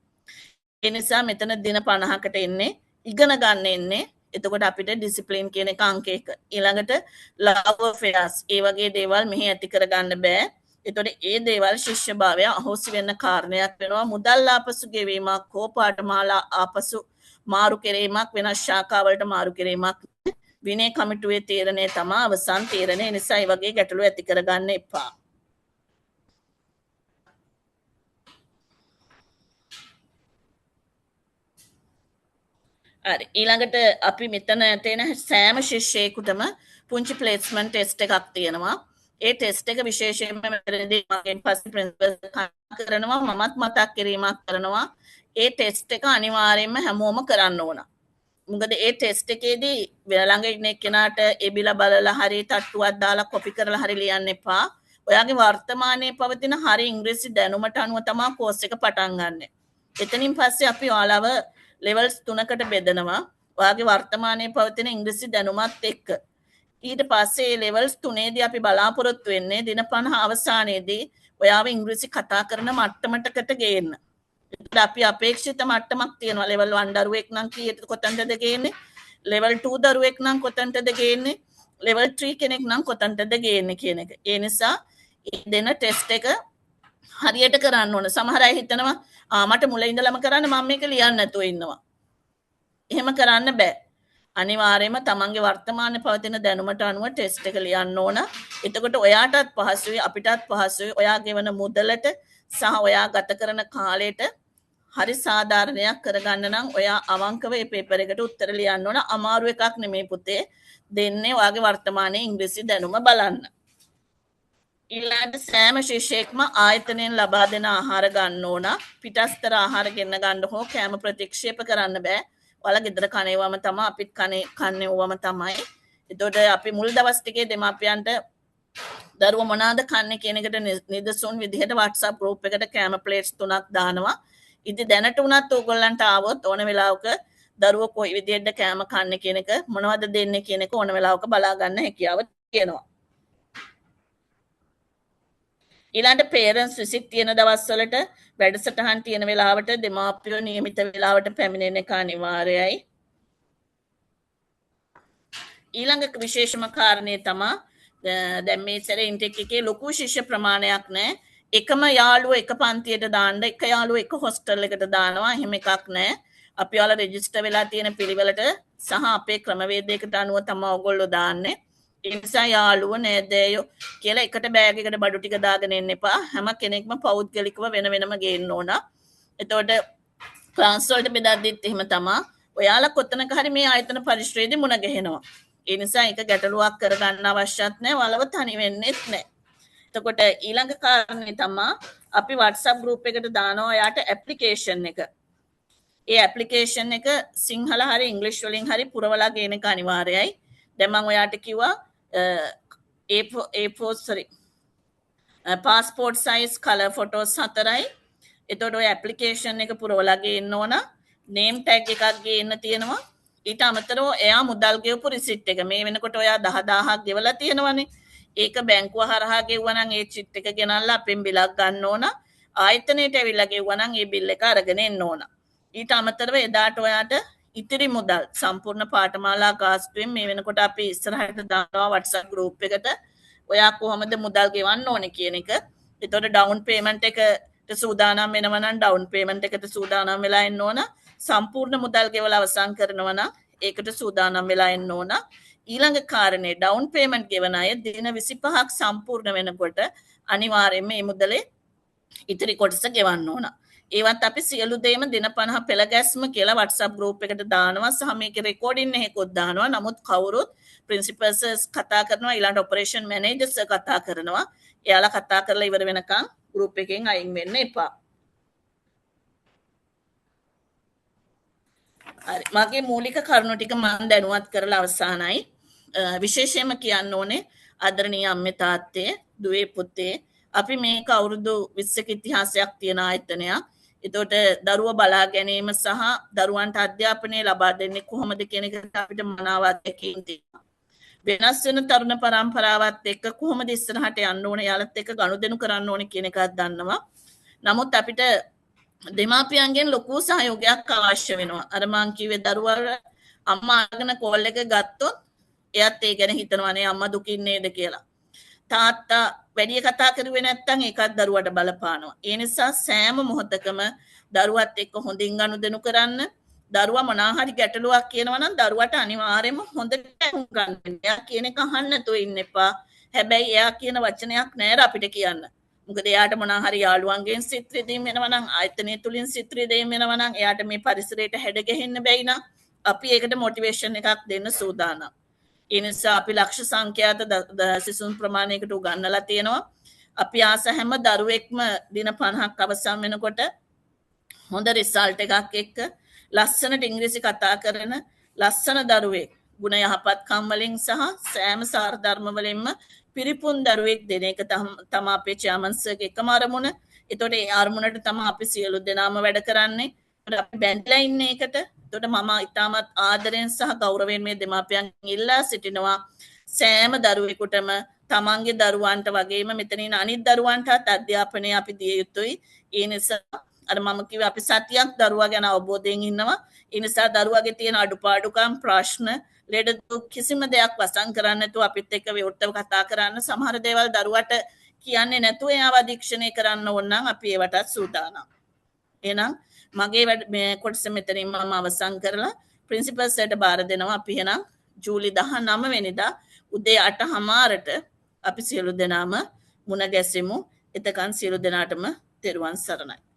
ඒ නිසා මෙතන දින 50කට එන්නේ ඉගෙන ගන්න එන්නේ. එතකොට අපිට ඩිසිප්ලින් කියන එක අංක 1. ඊළඟට ලව් affairs ඒ වගේ දේවල් මෙහි ඇති කරගන්න බෑ. එතකොට ඒ දේවල් ශිෂ්‍යභාවය අහෝසි වෙන්න කාරණයක් වෙනවා. මුදල් ආපසු ගෙවීමක් හෝ පාඨමාලා ආපසු මාරු කිරීමක් වෙනස් ශාඛාවලට මාරු කිරීමක් විනය කමිටුවේ තීරණය තමයි අවසන් තීරණය. නිසා මේ වගේ ගැටලු ඇති කරගන්න එපා. හරි ඊළඟට අපි මෙතන තියෙන සෑම ශිෂ්‍යයෙකුටම පුංචි ප්ලේස්මන්ට් ටෙස්ට් එකක් තියෙනවා. ඒ ටෙස්ට් එක විශේෂයෙන්ම මෙතනදී මගෙන් පස්සේ ප්‍රින්සිපල් කරනවා, මමත් මතක් කිරීමක් කරනවා. ඒ ටෙස්ට් එක අනිවාර්යයෙන්ම හැමෝම කරන්න ඕන. මොකද ඒ ටෙස්ට් එකේදී ළඟ ඉන්න එක්කෙනාට එබිලා බලලා හරි තට්ටුවක් දාලා කොපි කරලා හරි ලියන්න එපා. ඔයාගේ වර්තමානයේ පවතින හරි ඉංග්‍රීසි දැනුමට අනුව තමයි කෝස් එක පටන් ගන්න. එතනින් පස්සේ අපි ඔයාලව ලෙවල්ස් 3කට බෙදනවා. ඔයාගේ වර්තමානයේ පවතින ඉංග්‍රීසි දැනුමත් එක්ක. ඊට පස්සේ ලෙවල්ස් 3ේදී අපි බලාපොරොත්තු වෙන්නේ දින 50 අවසානයේදී ඔයාව ඉංග්‍රීසි කතා කරන මට්ටමකට ගේන්න. අපි අපේක්ෂිත මට්ටමක් තියෙනවා. ලෙවල් 1 දරුවෙක් නම් කීයට කොතනටද ගේන්නේ? ලෙවල් 2 දරුවෙක් නම් කොතනටද ගේන්නේ? ලෙවල් 3 කෙනෙක් නම් කොතනටද ගේන්නේ කියන එක. ඒ නිසා දෙන ටෙස්ට් එක හරියට කරන්න ඕන. සමහර අය හිතනවා මට මුල ඉඳලම කරන්න මම මේක ලියන්න නැතුව ඉන්නවා. එහෙම කරන්න බෑ. අනිවාර්යයෙන්ම තමන්ගේ වර්තමානයේ පවතින දැනුමට අනුව ටෙස්ට් එක ලියන්න ඕන. එතකොට ඔයාටත් පහසුයි අපිටත් පහසුයි. ඔයා ගෙවන මුදලට සහ ඔයා ගත කරන කාලයට හරි සාධාරණයක් කරගන්න නම් ඔයා අවංකව මේ පේපර් එකට උත්තර ලියන්න ඕන. අමාරු එකක් නෙමෙයි පුතේ. දෙන්නේ ඔයාගේ වර්තමානයේ ඉංග්‍රීසි දැනුම බලන්න. ඊළඟට සෑම ශිෂ්‍යයෙක්ම ආයතනයෙන් ලබා දෙන ආහාර ගන්න ඕන. පිටස්තර ආහාර ගෙන්න ගන්න හෝ කෑම ප්‍රතික්ෂේප කරන්න බෑ. ඔයාලා ගෙදර කණේවම තමයි අපිත් කන්නේ ඕවම තමයි. එතකොට අපි මුල් දවස් ටිකේ දෙමාපියන්ට දරුවෝ මොනවාද කන්නේ කියන එකට නිදසුන් විදිහට WhatsApp group එකට කෑම ප්ලේට්ස් 3ක් දානවා. ඉතින් දැනට උනත් ඕගොල්ලන්ට ආවොත් ඕන වෙලාවක දරුවෝ කොයි විදිහට කෑම කන්නේ කියන එක මොනවද දෙන්නේ කියන එක ඕන වෙලාවක බලා ගන්න හැකියාව තියෙනවා. ඊළඟට පේරන්ට්ස් විසිට් තියෙන දවස්වලට වැඩසටහන් තියෙන වෙලාවට දෙමාපියෝ නියමිත වෙලාවට පැමිණෙන එක අනිවාර්යයි. ඊළඟ විශේෂම කාරණේ තමයි දැන් මේ සැරේ ඉන්ටෙක් එකේ ලොකු ශිෂ්‍ය ප්‍රමාණයක් නැහැ. එකම යාළුවෝ එක පන්තියට දාන්න එක යාළුවෝ එක හොස්ටල් එකට දානවා. එහෙම එකක් නැහැ. අපි ඔයාලා රෙජිස්ටර් වෙලා තියෙන පිළිවෙලට සහ අපේ ක්‍රමවේදයකට අනුව තමයි ඔයගොල්ලෝ දාන්නේ. ඒ නිසා යාළුවෝ නෑදෑයෝ කියලා එකට බෑග් එකට බඩු ටික දාගෙන එන්න එපා. හැම කෙනෙක්ම පෞද්ගලිකව වෙන වෙනම ගේන්න ඕන. එතකොට ක්ලාස් වලට බෙදද්දිත් එහෙම තමයි. ඔයාලා කොතනක හරි මේ ආයතන පරිශ්‍රයේදී මුණ ගැහෙනවා. ඒ නිසා ඒක ගැටලුවක් කරගන්න අවශ්‍යත් නැහැ. වලව තනි වෙන්නෙත් නැහැ. එතකොට ඊළඟ කාරණේ තමයි අපි WhatsApp group එකට දානවා යාට ඇප්ලිකේෂන් එක. ඒ ඇප්ලිකේෂන් එක සිංහල හරි ඉංග්‍රීසි වලින් හරි පුරවලා ගේන එක අනිවාර්යයි. දැන් මම ඔයාට කිව්වා passport size color photos 4යි. එතකොට ඔය ඇප්ලිකේෂන් එක පුරවලා ගේන්න ඕන. name tag එකක් ගේන්න තියෙනවා. ඊට අමතරව එයා මුදල් ගෙවපු රිසිට් එක මේ වෙනකොට ඔයා 10000ක් ගෙවලා තියෙනවනේ. ඒක බැංකුව හරහා ගෙවුවා නම් ඒ චිට් එක ගෙනල්ලා අපෙන් බිලක් ගන්න ඕන. ආයතනයට ඇවිල්ලා ගෙවුවා නම් ඒ බිල් එක අරගෙන එන්න ඕන. ඊට අමතරව එදාට ඔයාට ඉතිරි මුදල් සම්පූර්ණ පාඨමාලා ගාස්තුවෙන් මේ වෙනකොට අපි ඉස්සරහට දානවා WhatsApp group එකට. ඔයා කොහොමද මුදල් ගෙවන්න ඕනේ කියන එක. එතකොට ඩවුන් පේමන්ට් එකට සූදානම් වෙනවා නම් ඩවුන් පේමන්ට් එකට සූදානම් වෙලා ඉන්න ඕන. සම්පූර්ණ මුදල් ගෙවලා අවසන් කරනවා නම් ඒකට සූදානම් වෙලා ඉන්න ඕන. ඊළඟ කාරණේ ඩවුන් පේමන්ට් ගෙවන අය දින 25ක් සම්පූර්ණ වෙනකොට අනිවාර්යයෙන්ම මේ මුදලේ ඉතිරි කොටස ගෙවන්න ඕන. ඒවත් අපි සියලු දේම දින 50 පෙළ ගැස්ම කියලා WhatsApp group එකට දානවා සහ මේකේ රෙකෝඩින් එකකුත් දානවා. නමුත් කවුරුත් ප්‍රින්සිපල්ස් කතා කරනවා ඊළඟ ඔපරේෂන් මැනේජර්ස් කතා කරනවා. එයාලා කතා කරලා ඉවර වෙනකන් group එකෙන් අයින් වෙන්න එපා. හරි මගේ මූලික කරුණු ටික මම දැනුවත් කරලා අවසానයි. විශේෂයෙන්ම කියන්න ඕනේ ආදරණීය අම්මේ තාත්තේ දුවේ පුතේ අපි මේක අවුරුදු 20ක ඉතිහාසයක් තියෙන ආයතනයක්. එතකොට දරුවා බලා ගැනීම සහ දරුවන්ට අධ්‍යාපනය ලබා දෙන්නේ කොහොමද කියන එකට අපිට මනාව අත්දැකීම් තියෙනවා. වෙනස් වෙන තරුණ පරම්පරාවත් එක්ක කොහොමද ඉස්සරහට යන්න ඕනේ යාලත් එක්ක ගනුදෙනු කරන්න ඕනේ කියන එකත් දන්නවා. නමුත් අපිට දෙමාපියන්ගෙන් ලොකු සහයෝගයක් අවශ්‍ය වෙනවා. අර මං කිව්වේ දරුවා අම්මා අරගෙන කෝල් එක ගත්තොත් එයාත් ඒ ගැන හිතනවානේ අම්මා දුකින් නේද කියලා. තාත්තා වැඩි කතා කරුවේ නැත්නම් ඒකත් දරුවට බලපානවා. ඒ නිසා සෑම මොහොතකම දරුවත් එක්ක හොඳින් ගනුදෙනු කරන්න. දරුවා මොනවා හරි ගැටලුවක් කියනවා නම් දරුවට අනිවාර්යයෙන්ම හොඳට ගන්න. එයා කියන එක අහන්න නැතුව ඉන්න එපා. හැබැයි එයා කියන වචනයක් නෑර අපිට කියන්න. මොකද එයාට මොනවා හරි යාළුවන්ගෙන් සිත් රිදීම් වෙනවා නම් ආයතනය තුලින් සිත් රිදීම් වෙනවා නම් එයාට මේ පරිසරයට හැඩ ගැහෙන්න බැයි නම් අපි ඒකට මොටිවේෂන් එකක් දෙන්න සූදානම්. ඒ නිසා අපි ලක්ෂ සංඛ්‍යාත සිසුන් ප්‍රමාණයකට උගන්වලා තියෙනවා. අපි ආස හැම දරුවෙක්ම දින 50ක් අවසන් වෙනකොට හොඳ රිසල්ට් එකක් එක්ක ලස්සනට ඉංග්‍රීසි කතා කරන ලස්සන දරුවෙක් ගුණ යහපත්කම් වලින් සහ සෑම සාර ධර්ම වලින්ම පිරිපුන් දරුවෙක් දෙන එක තමයි අපේ චාමන්සර්ගේ එකම අරමුණ. එතකොට ඒ අරමුණට තමයි අපි සියලු දෙනාම වැඩ කරන්නේ. අපි බැඳලා ඉන්නේ ඒකට. එතකොට මම ඉතාමත් ආදරයෙන් සහ ගෞරවයෙන් මේ දෙමාපියන් ඉල්ලා සිටිනවා සෑම දරුවෙකුටම තමන්ගේ දරුවන්ට වගේම මෙතනින් අනිත් දරුවන්ටත් අධ්‍යාපනය අපි දිය යුතුයි. ඒ නිසා අර මම කිව්වේ අපි සතියක් දරුවා ගැන අවබෝධයෙන් ඉන්නවා. ඒ නිසා දරුවාගේ තියෙන අඩුපාඩුකම් ප්‍රශ්න ලෙඩ දුක් කිසිම දෙයක් වසන් කරන්න නැතුව අපිත් එක්ක විවෘතව කතා කරන්න. සමහර දේවල් දරුවට කියන්නේ නැතුව එයාව අධීක්ෂණය කරන්න ඕන නම් අපි ඒවටත් සූදානම්. එහෙනම් මගේ මේ කොටස මෙතනින් මම අවසන් කරලා ප්‍රින්සිපල්ස්ට බාර දෙනවා. අපි එහෙනම් ජූලි 19 වෙනිදා උදේ 8:00ට අපි සියලු දෙනාම මුණ ගැසෙමු. එතකන් සියලු දෙනාටම තෙරුවන් සරණයි.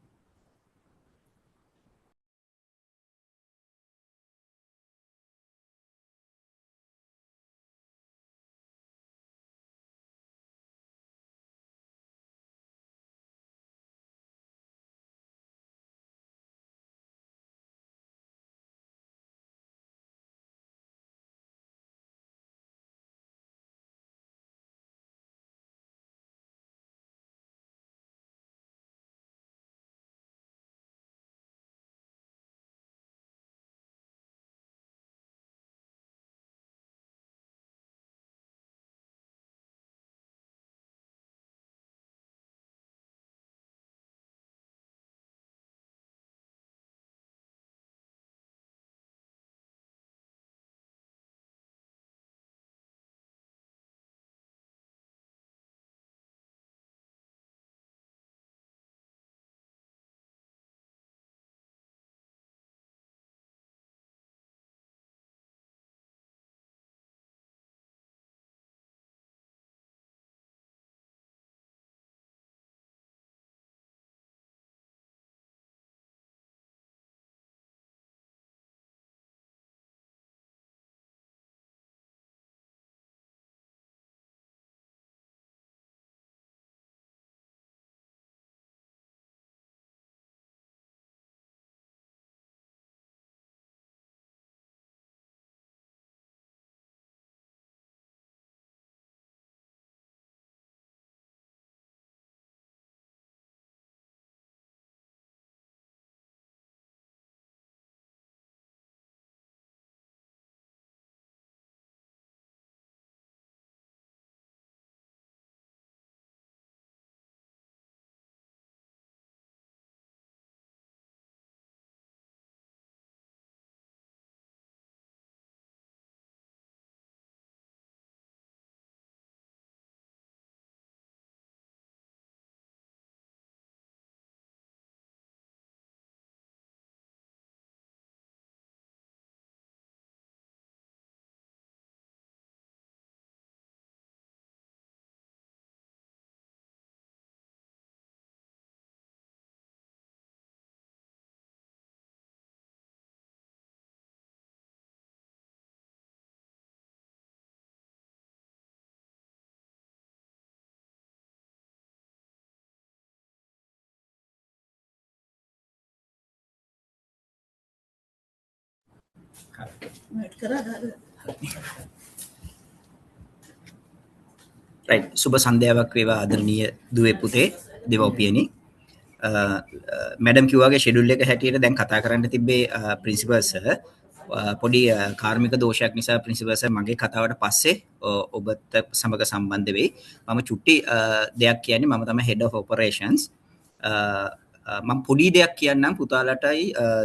right සුබ සන්ධ්‍යාවක් වේවා ආදරණීය දුවේ පුතේ දෙවෝපියනි මැඩම් කිව්වාගේ ෂෙඩියුල් එක හැටියට දැන් කතා කරන්න තිබ්බේ ප්‍රින්සිපල් සර් පොඩි කාර්මික දෝෂයක් නිසා ප්‍රින්සිපල් සර් මගේ කතාවට පස්සේ ඔබත් සමග සම්බන්ධ වෙයි මම චුට්ටි දෙයක් කියන්නේ මම තමයි head of operations මම පොඩි දෙයක් කියන්නම් පුතාලටයි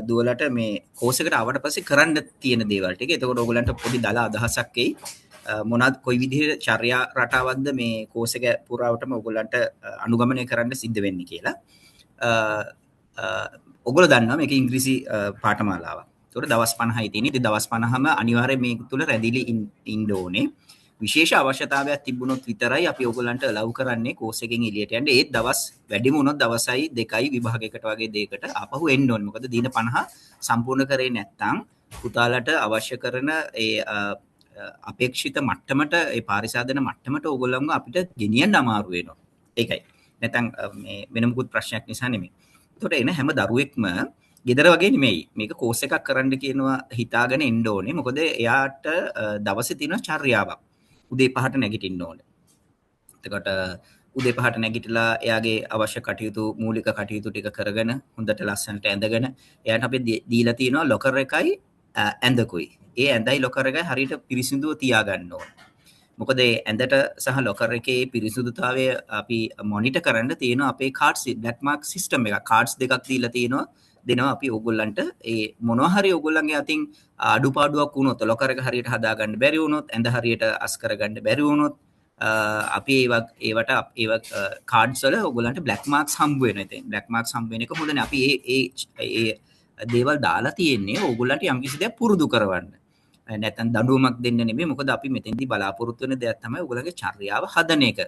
දුවලට මේ කෝස් එකට ආවට පස්සේ කරන්න තියෙන දේවල් ටික. එතකොට ඔයගලන්ට පොඩි දල අදහසක් එයි. මොනවාද කොයි විදිහේ චර්යා රටාවක්ද මේ කෝස් එක පුරාවටම ඔයගලන්ට අනුගමනය කරන්න සිද්ධ වෙන්නේ කියලා. ඔයගොල්ලෝ දන්නවා මේක ඉංග්‍රීසි පාඨමාලාවක්. ඒතකොට දවස් 50යි තියෙන්නේ. ඉතින් දවස් 50ම අනිවාර්යයෙන් මේක තුල රැඳිලි ඉන්න ඕනේ. විශේෂ අවශ්‍යතාවයක් තිබුණොත් විතරයි අපි ඔයගලන්ට allow කරන්නේ කෝස් එකෙන් එළියට යන්න. ඒත් දවස් වැඩිම වුණොත් දවසයි දෙකයි විභාගයකට වගේ දෙයකට ආපහු එන්න ඕනේ. මොකද දින 50 සම්පූර්ණ කරේ නැත්නම් පුතාලට අවශ්‍ය කරන ඒ අපේක්ෂිත මට්ටමට ඒ පාරිසාදන මට්ටමට ඕගොල්ලන්ව අපිට ගෙනියන්න අමාරු වෙනවා. ඒකයි. නැත්නම් මේ වෙන මොකුත් ප්‍රශ්නයක් නිසා නෙමෙයි. ඒකට එන හැම දරුවෙක්ම ගෙදර වගේ නෙමෙයි. මේක කෝස් එකක් කරන්න කියනවා හිතාගෙන එන්න ඕනේ. මොකද එයාට දවසේ තියෙන චර්යාවක්. උදේ 5ට නැගිටින්න ඕනේ. එතකොට උදේ පහට නැගිටලා එයාගේ අවශ්‍ය කටයුතු මූලික කටයුතු ටික කරගෙන හොඳට ලස්සනට ඇඳගෙන එයාට අපි දීලා තියෙනවා ලොකර් එකයි ඇඳකුයි. ඒ ඇඳයි ලොකර් එකයි හරියට පිරිසිදුව තියාගන්න ඕන. මොකද ඇඳට සහ ලොකර් එකේ පිරිසිදුතාවය අපි මොනිටර් කරන්න තියෙනවා අපේ කාඩ්ස් බ්ලැක් මාර්ක් සිස්ටම් එක. කාඩ්ස් දෙකක් දීලා දෙනවා අපි ඕගොල්ලන්ට ඒ මොනවා හරි ඕගොල්ලන්ගේ අතින් අඩුපාඩුවක් වුණොත් ලොකර් එක හරියට හදාගන්න බැරි වුණොත් ඇඳ හරියට අස් කරගන්න බැරි වුණොත් අපි ඒවට කාඩ්ස් වල ඕගොල්ලන්ට බ්ලැක් මාර්ක්ස් හම්බ වෙනවා. ඉතින් බ්ලැක් මාර්ක්ස් හම්බ වෙන එක හොඳනේ. අපි ඒ දේවල් දාලා තියෙන්නේ ඕගොල්ලන්ට යම්කිසි දෙයක් පුරුදු කරවන්න. නැත්නම් දඬුවමක් දෙන්න නෙමෙයි. මොකද අපි මෙතෙන්දී බලාපොරොත්තු වෙන දෙයක් තමයි ඔයගොල්ලන්ගේ චර්යාව හදන එක.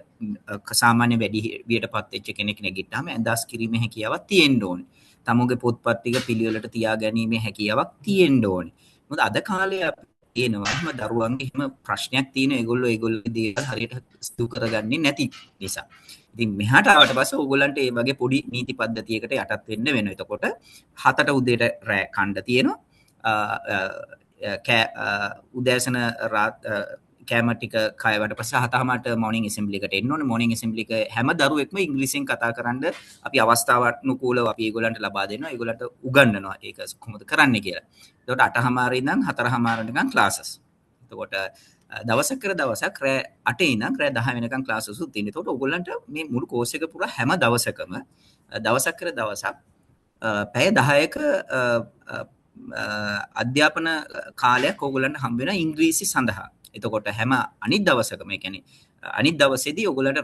සාමාන්‍ය වැඩි වියටපත් වෙච්ච කෙනෙක් නැගිට්ටාම ඇඳස් කිරීමේ හැකියාවක් තියෙන්න ඕනේ. තමුගේ පොත්පත් ටික පිළිවෙලට තියා ගැනීමේ හැකියාවක් තියෙන්න ඕනේ. මොකද අද කාලේ අපි එනවා එහෙම දරුවන්ගේ එහෙම ප්‍රශ්නයක් තියෙන ඒගොල්ලෝගේ දේවල් හරියට සිදු කරගන්නේ නැති නිසා. ඉතින් මෙහාට ආවට පස්සේ ඕගොල්ලන්ට මේ වගේ පොඩි නීති පද්ධතියකට යටත් වෙන්න වෙනවා. එතකොට 7ට උදේට රෑ කණ්ඩ තියෙනවා. උදෑසන කෑම ටික කයවට පස්සේ 7:00ට මොර්නින් ඇසෙම්බලි එකට එන්න ඕනේ. මොර්නින් ඇසෙම්බලි එක හැම දරුවෙක්ම ඉංග්‍රීසියෙන් කතා කරන්න අපි අවස්ථාවනුකූලව අපි ඒගොල්ලන්ට ලබා දෙනවා. ඒගොල්ලන්ට උගන්වනවා ඒක කොහොමද කරන්නේ කියලා. එතකොට 8:00 ඉඳන් 4:00 නිකන් ක්ලාසස්. එතකොට දවසක් දවසක් රෑ 8 ඉඳන් රෑ 10 වෙනකන් ක්ලාසස් උත් තියෙනවා. එතකොට ඕගොල්ලන්ට මේ මුළු කෝස් එක පුරා හැම දවසකම දවසක් පැය 10ක අධ්‍යාපන කාලයක් ඕගොල්ලන්ට හම්බ වෙනවා ඉංග්‍රීසි සඳහා. එතකොට හැම අනිත් දවසකම ඒ කියන්නේ අනිත් දවසේදී ඕගොල්ලන්ට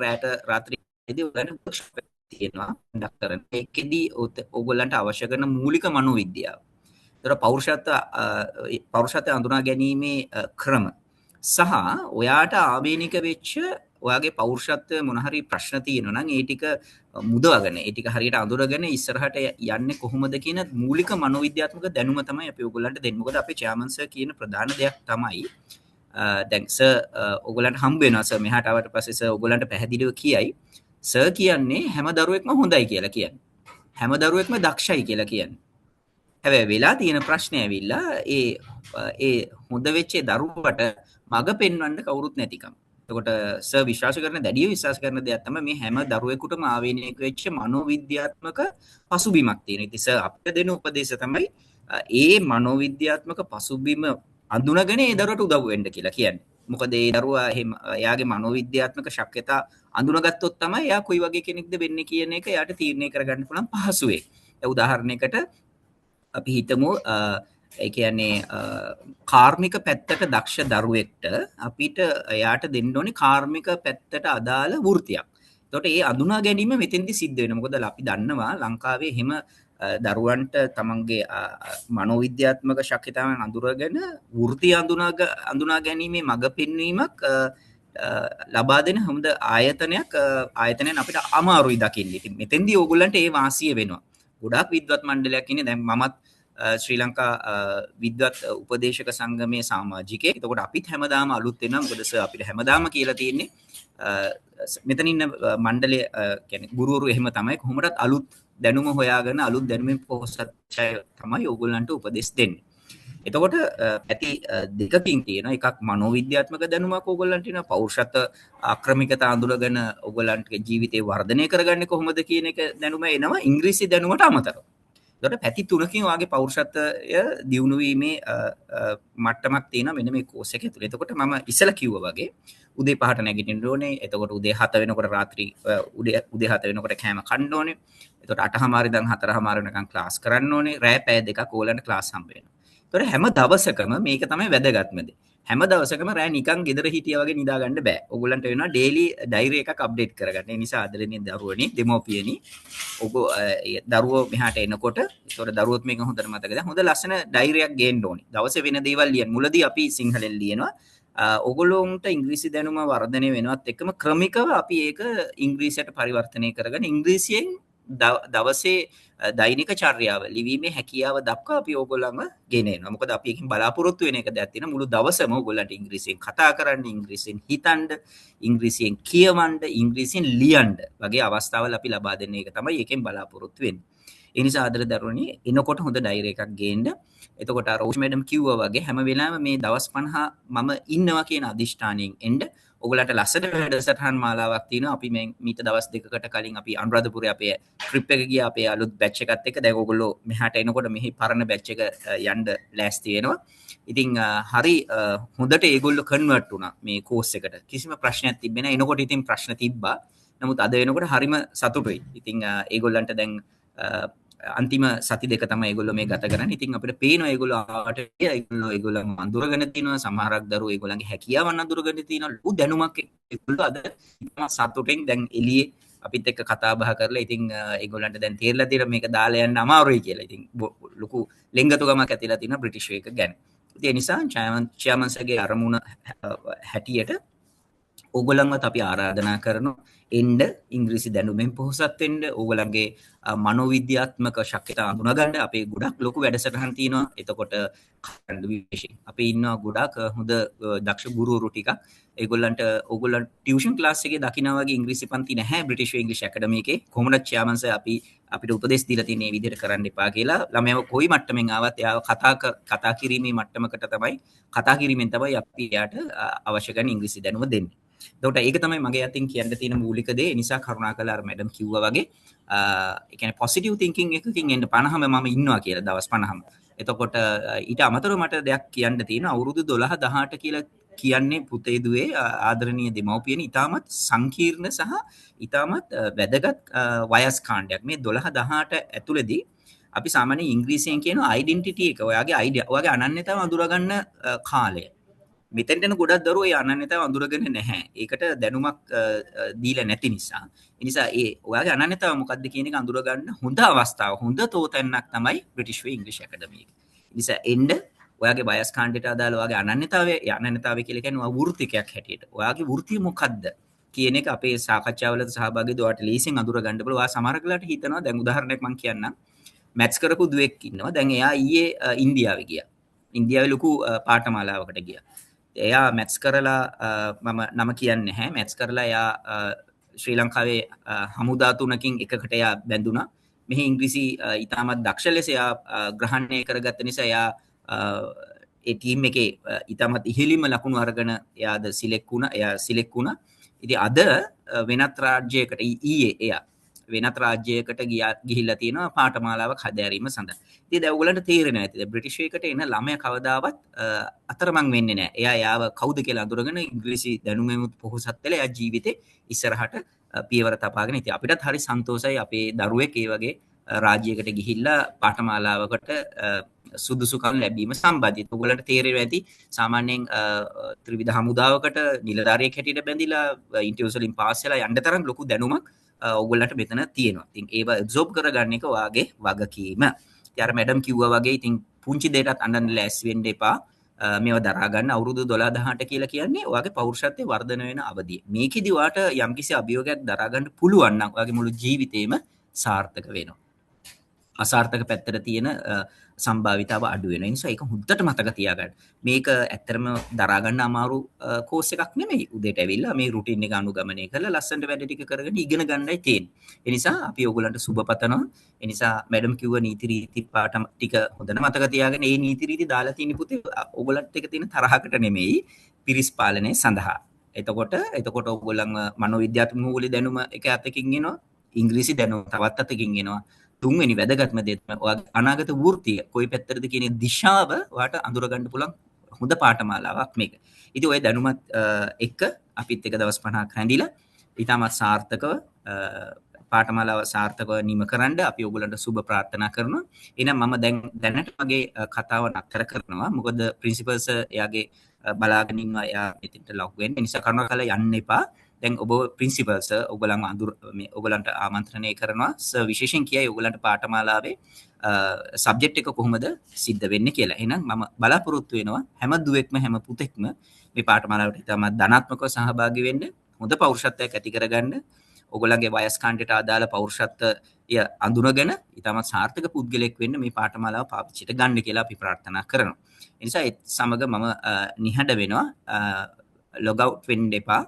රාත්‍රියේදී ඕගොල්ලන්ට වර්ක්ෂොප් එකක් තියෙනවා කන්ඩක්ට් කරන. ඒකෙදී ඕගොල්ලන්ට අවශ්‍ය කරන මූලික මනෝවිද්‍යාව. ඒතර පෞරුෂත්වය අඳුනා ගැනීමේ ක්‍රම සහ ඔයාට ආවේනික වෙච්ච ඔයාගේ පෞරුෂත්වය මොන හරි ප්‍රශ්න තියෙනවා නම් ඒ ටික මුදවගෙන ඒ ටික හරියට අඳුරගෙන ඉස්සරහට යන්නේ කොහොමද කියන මූලික මනෝවිද්‍යාත්මක දැනුම තමයි අපි ඔයගොල්ලන්ට දෙන්නේ. මොකද අපේ චෙයාමන් සර් කියන ප්‍රධාන දෙයක් තමයි දැන් සර් ඔයගොල්ලන්ට හම්බ වෙනවා සර් මෙහාට ආවට පස්සේ සර් ඔයගොල්ලන්ට පැහැදිලිව කියයි සර් කියන්නේ හැම දරුවෙක්ම හොඳයි කියලා කියන්නේ. හැම දරුවෙක්ම දක්ෂයි කියලා කියන්නේ. හැබැයි වෙලා තියෙන ප්‍රශ්නේ ඇවිල්ලා ඒ හොඳ වෙච්ච දරුවට මග පෙන්වන්න කවුරුත් නැතිකම. එතකොට සර් විශ්වාස කරන දැඩිව විශ්වාස කරන දෙයක් තමයි මේ හැම දරුවෙකුටම ආවේනික වෙච්ච මනෝවිද්‍යාත්මක පසුබිමක් තියෙන. ඉතින් සර් අපිට දෙන උපදේශ තමයි ඒ මනෝවිද්‍යාත්මක පසුබිම අඳුනගෙන ඒ දරුවට උදව් වෙන්න කියලා කියන්නේ. මොකද ඒ දරුවා එහෙම එයාගේ මනෝවිද්‍යාත්මක ශක්්‍යතා අඳුනගත්තොත් තමයි එයා කොයි වගේ කෙනෙක්ද වෙන්නේ කියන එක එයාට තීරණය කරගන්න පුළුවන් පහසුවේ. උදාහරණයකට අපි හිතමු ඒ කියන්නේ කාර්මික පැත්තට දක්ෂ දරුවෙක්ට අපිට එයාට දෙන්න ඕනේ කාර්මික පැත්තට අදාළ වෘත්තියක්. එතකොට ඒ අඳුනා ගැනීම මෙතෙන්දි සිද්ධ වෙනවා. මොකද අපි දන්නවා ලංකාවේ එහෙම දරුවන්ට තමන්ගේ මනෝවිද්‍යාත්මක ශක්්‍යතාවන් අඳුරගෙන වෘත්ති අඳුනා ගැනීමේ මඟ පෙන්වීමක් ලබා දෙන හොඳ ආයතනයක් අපිට අමාරුයි දකින්න. ඉතින් මෙතෙන්දී ඕගොල්ලන්ට ඒ වාසිය වෙනවා. ගොඩාක් විද්වත් මණ්ඩලයක් ඉන්නේ. දැන් මමත් ශ්‍රී ලංකා විද්වත් උපදේශක සංගමයේ සමාජිකයෙක්. එතකොට අපිත් හැමදාම අලුත් වෙනවා. මොකද සර් අපිට හැමදාම කියලා තියෙන්නේ මෙතන ඉන්න මණ්ඩලය කියන්නේ ගුරුවරු එහෙම තමයි කොහොමදත් අලුත් දැනුම හොයාගෙන අලුත් දැනුමින් පොහොසත් තමයි ඕගොල්ලන්ට උපදෙස් දෙන්නේ. එතකොට පැති දෙකකින් තියෙනවා. එකක් මනෝවිද්‍යාත්මක දැනුමක් ඕගොල්ලන්ට තියෙනවා. පෞරුෂත්ව ආක්‍රමිකතා අඳුරගෙන ඕගොල්ලන්ගේ ජීවිතේ වර්ධනය කරගන්නේ කොහොමද කියන එක දැනුම එනවා ඉංග්‍රීසි දැනුමට අමතරව. එතකොට පැති තුනකින් වාගේ පෞරුෂත්වය දියුණු වීමේ මට්ටමක් තියෙනවා මෙන්න මේ කෝස් එක ඇතුලේ. එතකොට මම ඉස්සලා කිව්වා වගේ උදේ 5ට නැගිටින්න ඕනේ. එතකොට උදේ 7 වෙනකොට රාත්‍රී උදේ 7 වෙනකොට කෑම කන්න ඕනේ. එතකොට 8:00 ඉඳන් 4:00 වෙනකන් ක්ලාස් කරන්න ඕනේ. රෑ පැය දෙකක් ඕලන්ට ක්ලාස් හම්බ වෙනවා. එතකොට හැම දවසකම මේක තමයි වැදගත්ම දේ. හැම දවසකම රෑ නිකන් ගෙදර හිටියා වගේ නිදා ගන්න බෑ. ඕගොල්ලන්ට වෙනවා ඩේලි ඩයරි එකක් අප්ඩේට් කරගන්න. ඒ නිසා ආදරණීය දරුවනි, දෙමෝපියනි, දරුවෝ මෙහාට එනකොට ඒතකොට දරුවොත් මේක හොඳට මතකද? හොඳ ලස්සන ඩයරියක් ගේන්න ඕනේ. දවසේ වෙන දේවල් ලියන්න. මුලදී අපි සිංහලෙන් ලියනවා. ඔගොල්ලොන්ට ඉංග්‍රීසි දැනුම වර්ධනය වෙනවත් එක්කම ක්‍රමිකව අපි ඒක ඉංග්‍රීසියට පරිවර්තනය කරගෙන ඉංග්‍රීසියෙන් දවසේ දෛනික චර්යාව ලිවීමේ හැකියාව දක්වා අපි ඕගොල්ලන්ව ගෙන එනවා. මොකද අපි එකකින් බලාපොරොත්තු වෙන එක දැක් තියෙන මුළු දවසම ඕගොල්ලන්ට ඉංග්‍රීසියෙන් කතා කරන්න, ඉංග්‍රීසියෙන් හිතන්න, ඉංග්‍රීසියෙන් කියවන්න, ඉංග්‍රීසියෙන් ලියන්න වගේ අවස්ථාවල් අපි ලබා දෙන එක තමයි එකෙන් බලාපොරොත්තු වෙන්නේ. ඒ නිසා ආදර දරුවනේ එනකොට හොඳ ඩයරි එකක් ගේන්න. එතකොට අර රෝෂ් මැඩම් කිව්වා වගේ හැම වෙලාවෙම මේ දවස් 50 මම ඉන්නවා කියන අදිෂ්ඨානයෙන් එන්න. ඔයගලන්ට ලස්සන වැඩසටහන් මාලාවක් තියෙනවා. අපි මේ මීට දවස් දෙකකට කලින් අපි අනුරාධපුරේ අපේ ට්‍රිප් එක ගියා අපේ අලුත් බැච් එකත් එක්ක. දැන් ඔයගොල්ලෝ මෙහාට එනකොට මෙහි පරණ බැච් එක යන්න ලෑස්ති වෙනවා. ඉතින් හරි හොඳට ඒගොල්ලෝ කන්වර්ට් වුණා මේ කෝස් එකට. කිසිම ප්‍රශ්නයක් තිබ්බේ නැහැ. එනකොට ඉතින් ප්‍රශ්න තිබ්බා. නමුත් අද වෙනකොට හරිම සතුටුයි. ඉතින් ඒගොල්ලන්ට දැන් අන්තිම සති දෙක තමයි ඒගොල්ලෝ මේ ගත කරන්නේ. ඉතින් අපිට පේනවා ඒගොල්ලෝ ආවට ඒගොල්ලන් අඳුරගෙන තිනවා. සමහරක් දරුවෝ ඒගොල්ලන්ගේ හැකියාවන් අඳුරගෙන තිනවා. ලොකු දැනුමක් ඒගොල්ලෝ අද සතුටින් දැන් එළියේ අපිත් එක්ක කතා බහ කරලා ඉතින් ඒගොල්ලන්ට දැන් තේරලා තියෙන මේක දාලා යන්න අමාරුයි කියලා. ඉතින් ලොකු ලෙංගතුකමක් ඇතිලා තියෙනවා බ්‍රිටිෂ් එක ගැන. ඉතින් ඒ නිසා චෑමන්ස්ගේ අරමුණ හැටියට ඕගොල්ලන්වත් අපි ආරාධනා කරනවා එන්න ඉංග්‍රීසි දැනුමෙන් පොහොසත් වෙන්න. ඕගොල්ලන්ගේ මනෝවිද්‍යාත්මක ශක්තිය අඳුනගන්න අපේ ගොඩක් ලොකු වැඩසටහන් තියෙනවා. එතකොට විශේෂයෙන් අපි ඉන්නවා ගොඩක් හොඳ දක්ෂ ගුරුවරු ටිකක්. ඒගොල්ලන්ට ඕගොල්ලන් ටියුෂන් ක්ලාස් එකේ දකිනා වගේ ඉංග්‍රීසි පන්ති නැහැ බ්‍රිටිෂ් ඉංග්‍රීසි ඇකඩමි එකේ. කොහොමද චෑමන්ස් අපිට උපදෙස් දීලා තියෙන මේ විදිහට කරන්න එපා කියලා. ළමයව කොයි මට්ටමින් ආවත් එයාව කතා කිරීමේ මට්ටමකට තමයි කතා කිරීමෙන් තමයි අපි එයාට අවශ්‍ය කරන ඉංග්‍රීසි දැනුම දෙන්නේ. එතකොට ඒක තමයි මගේ අතින් කියන්න තියෙන මූලික දේ. ඒ නිසා කරුණාකරලා අර මැඩම් කිව්වා වගේ ඒ කියන්නේ පොසිටිව් තින්කින් එකකින් එන්න 50ම මම ඉන්නවා කියලා දවස් 50ම. එතකොට ඊට අමතරව මට දෙයක් කියන්න තියෙනවා. අවුරුදු 12 18 කියලා කියන්නේ පුතේ දුවේ ආදරණීය දෙමව්පියනි ඉතාමත් සංකීර්ණ සහ ඉතාමත් වැදගත් වයස් කාණ්ඩයක්. මේ 12 18 ඇතුළේදී අපි සාමාන්‍ය ඉංග්‍රීසියෙන් කියන ඩෙන්ටිටි එක ඔයාගේ ඔයාගේ අනන්‍යතාව අඳුරගන්න කාලය. මෙතෙන්ට එන ගොඩක් දරුවෝ ඒ අනන්‍යතාව අඳුරගෙන නැහැ. ඒකට දැනුමක් දීලා නැති නිසා. ඒ නිසා ඔයාගේ අනන්‍යතාව මොකක්ද කියන එක අඳුරගන්න හොඳ අවස්ථාව, හොඳ තෝතැන්නක් තමයි බ්‍රිටිෂ් ඉංග්‍රීසි ඇකඩමි එක. ඒ නිසා එන්න ඔයාගේ වයස් කාණ්ඩයට අදාළ ඔයාගේ අනන්‍යතාවය කියලා කියන්නේ ඔයා වෘත්තිකයක් හැටියට. ඔයාගේ වෘත්තිය මොකක්ද කියන එක අපේ සාකච්ඡාවලට සහභාගී වෙලා ඔයාට ලීසින් අඳුර ගන්න පුළුවන්. ඔයා සමහර වෙලාවට හිතනවා දැන් උදාහරණයක් මම කියන්නම්. මැත්ස් කරපු දුවෙක් ඉන්නවා. දැන් එයා ඊයේ ඉන්දියාවේ ගියා. ඉන්දියාවේ ලොකු පාඨමාලාවකට ගියා. එයා මැත්ස් කරලා මම නම කියන්නේ නැහැ. මැත්ස් කරලා එයා ශ්‍රී ලංකාවේ හමුදා තුනකින් එකකට එයා බැඳුණා. මෙහි ඉංග්‍රීසි ඉතාමත් දක්ෂ ලෙස එයා ග්‍රහණය කරගත්ත නිසා එයා ඒ ටීම් එකේ ඉතාමත් ඉහළින්ම ලකුණු අරගෙන එයාද සිලෙක්ට් වුණා. ඉතින් අද වෙනත් රාජ්‍යයකට ඊයේ එයා වෙනත් රාජ්‍යයකට ගිහිල්ලා තියෙනවා පාඨමාලාවක් හදාරීම සඳහා. ඉතින් දැන් ඔයගලන්ට තේරෙනවා ඇතිද බ්‍රිටිෂ් එකකට එන ළමයා කවදාවත් අතරමං වෙන්නේ නැහැ. එයා යාව කවුද කියලා අඳුරගෙන ඉංග්‍රීසි දැනුමෙමුත් පොහොසත් වෙලා එයා ජීවිතේ ඉස්සරහට පියවර තබාගෙන ඉතින් අපිටත් හරි සන්තෝෂයි අපේ දරුවෙක් ඒ වගේ රාජ්‍යයකට ගිහිල්ලා පාඨමාලාවකට සුදුසුකම් ලැබීම සම්බන්ධයි. ඔයගලන්ට තේරෙනවා ඇති සාමාන්‍යයෙන් ත්‍රිවිධ හමුදාවකට නිලධාරියෙක් හැටියට බැඳිලා ඉන්ටර්වියුස් වලින් පාස් වෙලා යන්න තරම් ලොකු දැනුමක් ඔයගොල්ලන්ට මෙතන තියෙනවා. ඉතින් ඒව ඇබ්සෝබ් කරගන්න එක ඔයාගේ වගකීම. ඉතින් අර මැඩම් කිව්වා වගේ ඉතින් පුංචි දෙයකටත් අඬන්න ලෑස්ති වෙන්න එපා. මේව දරා ගන්න අවුරුදු 12 18 කියලා කියන්නේ ඔයාගේ පෞරුෂත්වයේ වර්ධනය වෙන අවධිය. මේකෙදි ඔයාට යම්කිසි අභියෝගයක් දරා ගන්න පුළුවන් නම් ඔයාගේ මුළු ජීවිතේම සාර්ථක වෙනවා. අසාර්ථක පැත්තට තියෙන සම්භාවිතාව අඩු වෙනවා. ඒ නිසා ඒක හොඳට මතක තියාගන්න. මේක ඇත්තටම දරා ගන්න අමාරු කෝස් එකක් නෙමෙයි. උදේට ඇවිල්ලා මේ රුටින් එක අනුගමනය කරලා ලස්සනට වැඩ ටික කරගෙන ඉගෙන ගන්නයි තියෙන්නේ. ඒ නිසා අපි ඕගොල්ලන්ට සුබ පතනවා. ඒ නිසා මැඩම් කිව්ව නීති රීති පාඩම් ටික හොඳට මතක තියාගෙන මේ නීති රීති දාලා තියෙන පුතේ ඕගොල්ලන්ට එක තියෙන තරහකට නෙමෙයි පිරිස් පාලනය සඳහා. එතකොට ඕගොල්ලන්ව මනෝවිද්‍යාත්මක මූලික දැනුම එක අතකින් එනවා. ඉංග්‍රීසි දැනුම තවත් අතකින් එනවා. තුන්වෙනි වැදගත්ම දේ තමයි ඔයාගේ අනාගත වෘත්තිය කොයි පැත්තටද කියන දිශාව ඔයාට අඳුර ගන්න පුළුවන් හොඳ පාඨමාලාවක් මේක. ඉතින් ওই දැනුමත් එක්ක අපිත් එක දවස් 50ක් රැඳිලා ඊටමත් සාර්ථකව පාඨමාලාව සාර්ථකව නිම කරන්න අපි ඔයගොල්ලන්ට සුබ ප්‍රාර්ථනා කරනවා. එහෙනම් මම දැනට මගේ කතාව නතර කරනවා. මොකද ප්‍රින්සිපල්ස් එයාගේ බලාගෙන ඉන්නවා එයා මෙතෙන්ට ලොග් වෙන්න. ඒ නිසා කරුණාකරලා යන්න එපා. දැන් ඔබ ප්‍රින්සිපල්ස් ඔයගලන්ට ආමන්ත්‍රණය කරනවා සර් විශේෂයෙන් කියයි ඔයගලන්ට පාඨමාලාවේ සබ්ජෙක්ට් එක කොහොමද සිද්ධ වෙන්නේ කියලා. එහෙනම් මම බලාපොරොත්තු වෙනවා හැම දුවෙක්ම හැම පුතෙක්ම මේ පාඨමාලාවට ඉතාමත් ධනාත්මකව සහභාගී වෙන්න, හොඳ පෞරුෂත්වයක් ඇති කරගන්න, ඔයගලගේ වයස් කාණ්ඩයට අදාළ පෞරුෂත්වය අඳුනගෙන ඉතාමත් සාර්ථක පුද්ගලයෙක් වෙන්න මේ පාඨමාලාව පාවිච්චිට ගන්න කියලා අපි ප්‍රාර්ථනා කරනවා. ඒ නිසා ඒ සමග මම නිහඬ වෙනවා ලොග් අවුට් වෙන්න එපා.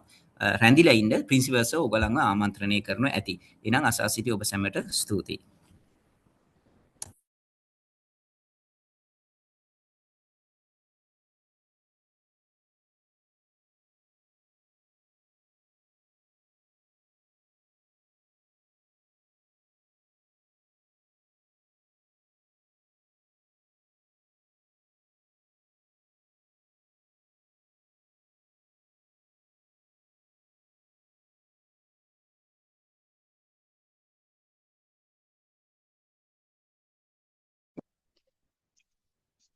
රැඳිලා ඉන්න ප්‍රින්සිපල්ස් ඔයගලන්ව ආමන්ත්‍රණය කරනවා ඇති. එහෙනම් අසා සිටි ඔබ සැමට ස්තුතියි.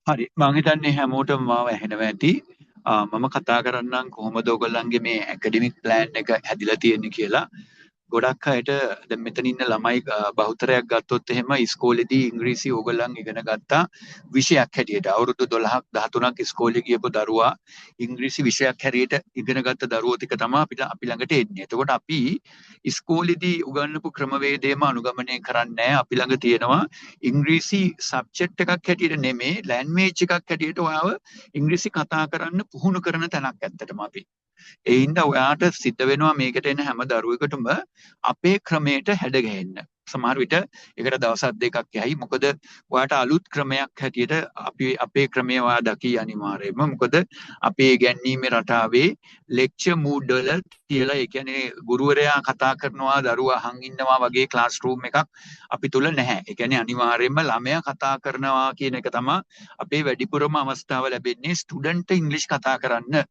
හරි මම හිතන්නේ හැමෝටම මාව ඇහෙනවා ඇති. මම කතා කරන්නම් කොහොමද ඔයගොල්ලන්ගේ මේ ඇකඩමික් ප්ලෑන් එක හැදිලා තියෙන්නේ කියලා. ගොඩක් අයට දැන් මෙතන ඉන්න ළමයි බහුතරයක් ගත්තොත් එහෙම ඉස්කෝලේදී ඉංග්‍රීසි ඕගොල්ලන් ඉගෙන ගත්තා විෂයක් හැටියට. අවුරුදු 12ක් 13ක් ඉස්කෝලේ ගියපු දරුවා ඉංග්‍රීසි විෂයක් හැටියට ඉගෙන ගත්ත දරුවෝ ටික තමයි අපි ළඟට එන්නේ. එතකොට අපි ඉස්කෝලේදී උගන්වපු ක්‍රමවේදයම අනුගමනය කරන්නේ නැහැ. අපි ළඟ තියෙනවා ඉංග්‍රීසි සබ්ජෙක්ට් එකක් හැටියට නෙමෙයි ලැන්ග්වේජ් එකක් හැටියට ඔයාව ඉංග්‍රීසි කතා කරන්න පුහුණු කරන තැනක් ඇත්තටම අපි. ඒ හින්දා ඔයාට සිද්ධ වෙනවා මේකට එන හැම දරුවෙකුටම අපේ ක්‍රමයට හැඩගැහෙන්න. සමහර විට ඒකට දවස් දෙකක් යයි. මොකද ඔයාට අලුත් ක්‍රමයක් හැටියට අපි අපේ ක්‍රමය ඔයා දකී අනිවාර්යයෙන්ම. මොකද අපේ ඉගැන්වීමේ රටාවේ ලෙක්චර් මූඩ් වල කියලා ඒ කියන්නේ ගුරුවරයා කතා කරනවා දරුවා අහන් ඉන්නවා වගේ ක්ලාස් රූම් එකක් අපි තුල නැහැ. ඒ කියන්නේ අනිවාර්යයෙන්ම ළමයා කතා කරනවා කියන එක තමයි අපේ වැඩිපුරම අවස්ථාව ලැබෙන්නේ ස්ටුඩන්ට් ඉංග්‍රීසි කතා කරන්න.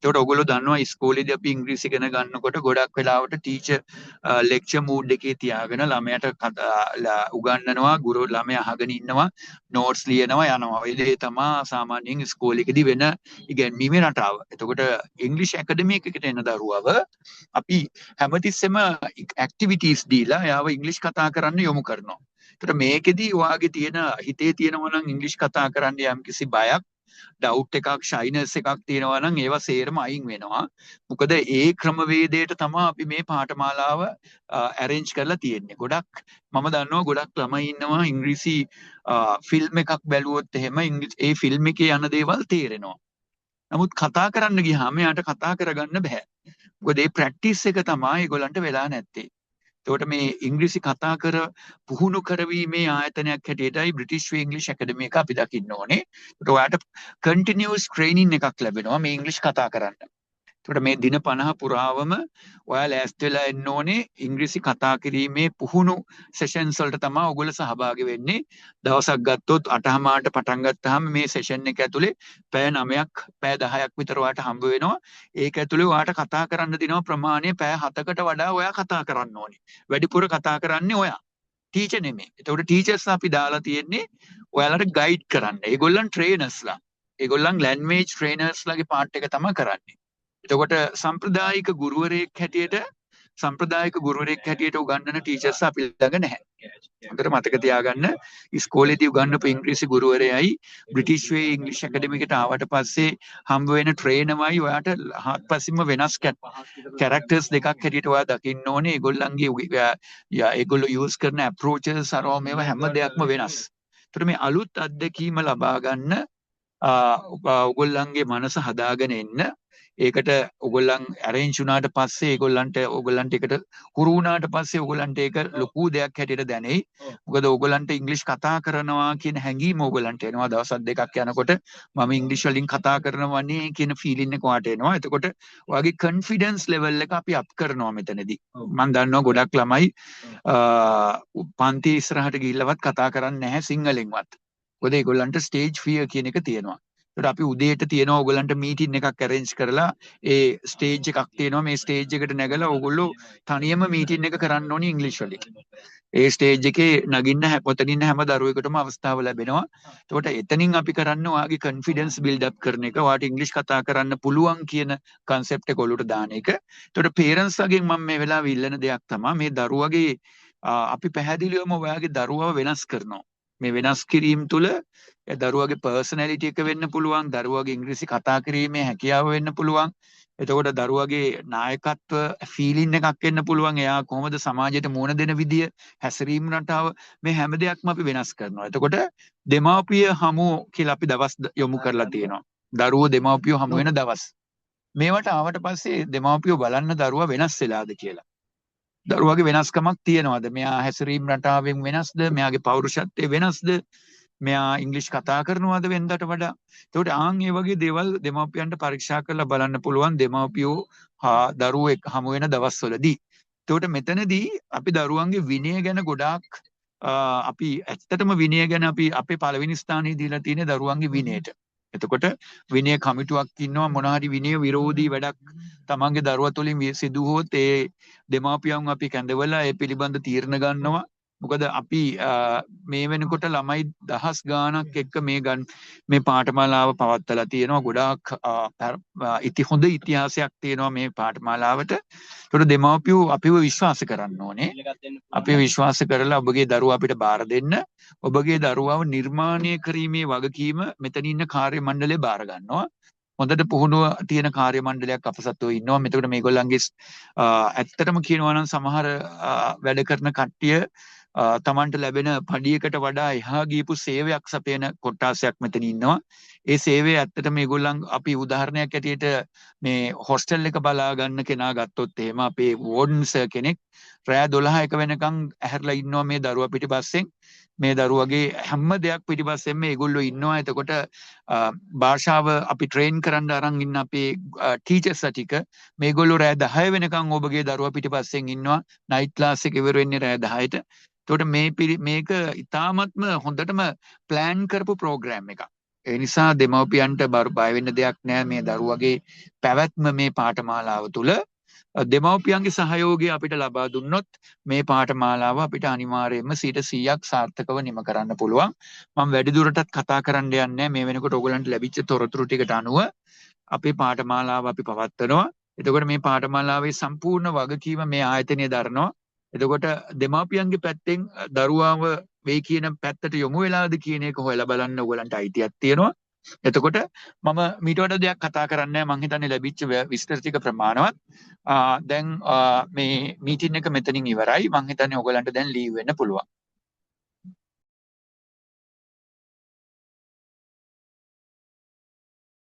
ඒකට ඔයගොල්ලෝ දන්නවා ඉස්කෝලේදී අපි ඉංග්‍රීසි ඉගෙන ගන්නකොට ගොඩක් වෙලාවට ටීචර් ලෙක්චර් මූඩ් එකේ තියාගෙන ළමයාට උගන්වනවා ගුරු ළමයා අහගෙන ඉන්නවා නෝට්ස් ලියනවා යනවා. ඒ දේ තමයි සාමාන්‍යයෙන් ඉස්කෝලේකදී වෙන ඉගෙනීමේ රටාව. එතකොට ඉංග්‍රීසි ඇකඩමි එකකට එන දරුවව අපි හැමතිස්සෙම ඇක්ටිවිටීස් දීලා එයාව ඉංග්‍රීසි කතා කරන්න යොමු කරනවා. ඒතර මේකෙදී ඔයාගේ තියෙන හිතේ තියෙනවා නම් ඉංග්‍රීසි කතා කරන්න යම්කිසි බයක් ඩවුට් එකක් ෂයිනස් එකක් තියෙනවා නම් ඒවා සේරම අයින් වෙනවා. මොකද ඒ ක්‍රමවේදයට තමයි අපි මේ පාඨමාලාව arrange කරලා තියෙන්නේ. ගොඩක් මම දන්නවා ගොඩක් ළමයි ඉන්නවා ඉංග්‍රීසි ෆිල්ම් එකක් බැලුවොත් එහෙම ඒ ෆිල්ම් එකේ යන දේවල් තේරෙනවා. නමුත් කතා කරන්න ගියාම යාට කතා කරගන්න බෑ. මොකද ඒ ප්‍රැක්ටිස් එක තමයි ඒගොල්ලන්ට වෙලා නැත්තේ. එතකොට මේ ඉංග්‍රීසි කතා කර පුහුණු කරවීමේ ආයතනයක් හැටියටයි බ්‍රිටිෂ් ඉංග්‍රීසි ඇකඩමි එක අපි දකින්න ඕනේ. ඒකට ඔයාලට කන්ටිනියුස් ට්‍රේනින් එකක් ලැබෙනවා මේ ඉංග්‍රීසි කතා කරන්න. එතකොට මේ දින 50 පුරාවම ඔයාලා ලෑස්ති වෙලා එන්න ඕනේ ඉංග්‍රීසි කතා කිරීමේ පුහුණු සෙෂන්ස් වලට තමයි ඔයගොල්ලෝ සහභාගී වෙන්නේ. දවසක් ගත්තොත් 8:00ට පටන් ගත්තාම මේ සෙෂන් එක ඇතුලේ පැය 9ක් පැය 10ක් විතර ඔයාලට හම්බ වෙනවා. ඒක ඇතුලේ ඔයාලට කතා කරන්න දිනව ප්‍රමාණය පැය 7කට වඩා ඔයා කතා කරන්න ඕනේ. වැඩිපුර කතා කරන්නේ ඔයා. ටීචර් නෙමෙයි. එතකොට ටීචර්ස් අපි දාලා තියෙන්නේ ඔයාලට ගයිඩ් කරන්න. ඒගොල්ලන් ට්‍රේනර්ස්ලා. ඒගොල්ලන් ලැන්ග්වේජ් ට්‍රේනර්ස්ලාගේ පාර්ට් එක තමයි කරන්නේ. එතකොට සම්ප්‍රදායික ගුරුවරයෙක් හැටියට උගන්වන ටීචර්ස් අපි ළඟ නැහැ. හොඳට මතක තියාගන්න ඉස්කෝලේදී උගන්වපු ඉංග්‍රීසි ගුරුවරයයි බ්‍රිටිෂ් වේ ඉංග්‍රීසි ඇකඩමිකට ආවට පස්සේ හම්බ වෙන ට්‍රේනර්මයි ඔයාට හත්පසින්ම වෙනස් කැරක්ටර්ස් දෙකක් හැටියට ඔයා දකින්න ඕනේ. ඒගොල්ලෝ යූස් කරන අප්‍රෝචස් අරව මේවා හැම දෙයක්ම වෙනස්. ඒතර මේ අලුත් අත්දැකීම ලබා ගන්න ඔයගොල්ලන්ගේ මනස හදාගෙන එන්න. ඒකට ඔයගොල්ලන් arrange වුණාට පස්සේ ඔයගොල්ලන්ට ඒකට හුරු වුණාට පස්සේ ඔයගොල්ලන්ට ඒක ලොකු දෙයක් හැටියට දැනෙයි. මොකද ඔයගොල්ලන්ට ඉංග්‍රීසි කතා කරනවා කියන හැඟීම ඔයගොල්ලන්ට එනවා. දවස් දෙකක් යනකොට මම ඉංග්‍රීසි වලින් කතා කරනවානේ කියන ෆීලින් එක වාට එනවා. එතකොට ඔයාගේ confidence level එක අපි up කරනවා මෙතනදී. මම දන්නවා ගොඩක් ළමයි පන්ති ඉස්සරහට ගිහිල්ලවත් කතා කරන්නේ නැහැ සිංහලෙන්වත්. මොකද ඒගොල්ලන්ට stage fear කියන එක තියෙනවා. ඒකට අපි උදේට තියෙනවා ඕගොල්ලන්ට මීටින් එකක් arrange කරලා ඒ ස්ටේජ් එකක් තියෙනවා. මේ ස්ටේජ් එකට නැගලා ඕගොල්ලෝ තනියම මීටින් එක කරන්න ඕනි ඉංග්‍රීසි වලින්. ඒ ස්ටේජ් එකේ නගින්න පොතනින්න හැම දරුවෙකුටම අවස්ථාව ලැබෙනවා. එතකොට එතනින් අපි කරන්න ඔයාගේ confidence build up කරන එක. ඔයාට ඉංග්‍රීසි කතා කරන්න පුළුවන් කියන concept එක ඔලුවට දාන එක. එතකොට parents වගේ මම මේ වෙලාවේ ඉල්ලන දෙයක් තමයි මේ දරුවගේ අපි පැහැදිලිවම ඔයාගේ දරුවව වෙනස් කරනවා. මේ වෙනස් කිරීම තුළ දරුවගේ පර්සනැලිටි එක වෙන්න පුළුවන්. දරුවගේ ඉංග්‍රීසි කතා කිරීමේ හැකියාව වෙන්න පුළුවන්. එතකොට දරුවගේ නායකත්ව ෆීලින් එකක් එන්න පුළුවන්. එයා කොහොමද සමාජයට මුහුණ දෙන විදිය, හැසිරීම රටාව මේ හැම දෙයක්ම අපි වෙනස් කරනවා. එතකොට දෙමාපිය හමු කියලා අපි දවස් යොමු කරලා තියෙනවා. දරුවෝ දෙමාපියෝ හමු වෙන දවස්. මේවට ආවට පස්සේ දෙමාපියෝ බලන්න දරුවා වෙනස් වෙලාද කියලා. දරුවගේ වෙනස්කමක් තියෙනවද? මෙයා හැසිරීම රටාවෙන් වෙනස්ද? මෙයාගේ පෞරුෂත්වය වෙනස්ද? මෙයා ඉංග්‍රීසි කතා කරනවද වෙනදට වඩා? ඒකට ආන් ඒ වගේ දේවල් දෙමාපියන්ට පරීක්ෂා කරලා බලන්න පුළුවන් දෙමාපියෝ හා දරුවෝ හමු වෙන දවස්වලදී. ඒකට මෙතනදී අපි දරුවන්ගේ විනය ගැන ගොඩාක් අපි ඇත්තටම විනය ගැන අපි අපේ පළවෙනි ස්ථානයේ දීලා තියෙන දරුවන්ගේ විනයට. එතකොට විනය කමිටුවක් ඉන්නවා. මොන හරි විනය විරෝධී වැඩක් තමන්ගේ දරුවා තුළින් සිදු වුවොත් ඒ දෙමාපියන් අපි කැඳවලා ඒ පිළිබඳ තීරණ ගන්නවා. මොකද අපි මේ වෙනකොට ළමයි දහස් ගාණක් එක්ක මේ පාඨමාලාව පවත්වලා තියෙනවා. ගොඩාක් හොඳ ඉතිහාසයක් තියෙනවා මේ පාඨමාලාවට. ඒකට දෙමව්පියෝ අපිව විශ්වාස කරන්න ඕනේ. අපි විශ්වාස කරලා ඔබගේ දරුවා අපිට බාර දෙන්න. ඔබගේ දරුවාව නිර්මාණය කිරීමේ වගකීම මෙතන ඉන්න කාර්ය මණ්ඩලය බාර ගන්නවා. හොඳට පුහුණුව තියෙන කාර්ය මණ්ඩලයක් අපසත්ව ඉන්නවා. මෙතකොට මේගොල්ලන්ගේ ඇත්තටම කියනවා නම් සමහර වැඩ කරන කට්ටිය තමන්ට ලැබෙන පඩියකට වඩා එහා ගියපු සේවයක් සපයන කොට්ටාසයක් මෙතන ඉන්නවා. ඒ සේවය ඇත්තටම මේගොල්ලන් අපි උදාහරණයක් ඇටියට මේ හොස්ටල් එක බලා ගන්න කෙනා ගත්තොත් එහෙම අපේ වෝඩන් සර් කෙනෙක් රෑ 12 වෙනකන් ඇහැරලා ඉන්නවා මේ දරුවා පිටිපස්සෙන්. මේ දරුවගේ හැම දෙයක් පිටිපස්සෙන් මේගොල්ලෝ ඉන්නවා. එතකොට භාෂාව අපි ට්‍රේන් කරන්න අරන් ඉන්න අපේ ටීචර්ස් ටික මේගොල්ලෝ රෑ 10 වෙනකන් ඔබගේ දරුවා පිටිපස්සෙන් ඉන්නවා. නයිට් ක්ලාස් එක ඉවර වෙන්නේ රෑ 10ට. එතකොට මේක ඉතාමත්ම හොඳටම ප්ලෑන් කරපු ප්‍රෝග්‍රෑම් එකක්. ඒ නිසා දෙමව්පියන්ට බය වෙන්න දෙයක් නැහැ. මේ දරුවගේ පැවැත්ම මේ පාඨමාලාව තුළ දෙමව්පියන්ගේ සහයෝගය අපිට ලබා දුන්නොත් මේ පාඨමාලාව අපිට අනිවාර්යයෙන්ම 100% සාර්ථකව නිම කරන්න පුළුවන්. මම වැඩි දුරටත් කතා කරන්න යන්නේ මේ වෙනකොට ඔයගලන්ට ලැබිච්ච තොරතුරු ටිකට අනුව අපේ පාඨමාලාව අපි පවත්වනවා. එතකොට මේ පාඨමාලාවේ සම්පූර්ණ වගකීම මේ ආයතනය දරනවා. එතකොට දෙමාපියන්ගේ පැත්තෙන් දරුවාව වෙයි කියන පැත්තට යොමු වෙලාද කියන එක හොයලා බලන්න ඔයගලන්ට අයිතියක් තියෙනවා. එතකොට මම මීට වඩා දෙයක් කතා කරන්නේ නැහැ. මං හිතන්නේ ලැබිච්ච විස්තර ටික ප්‍රමාණවත්. දැන් මේ මීටින් එක මෙතනින් ඉවරයි. මං හිතන්නේ ඔයගලන්ට දැන් ලීව් වෙන්න පුළුවන්.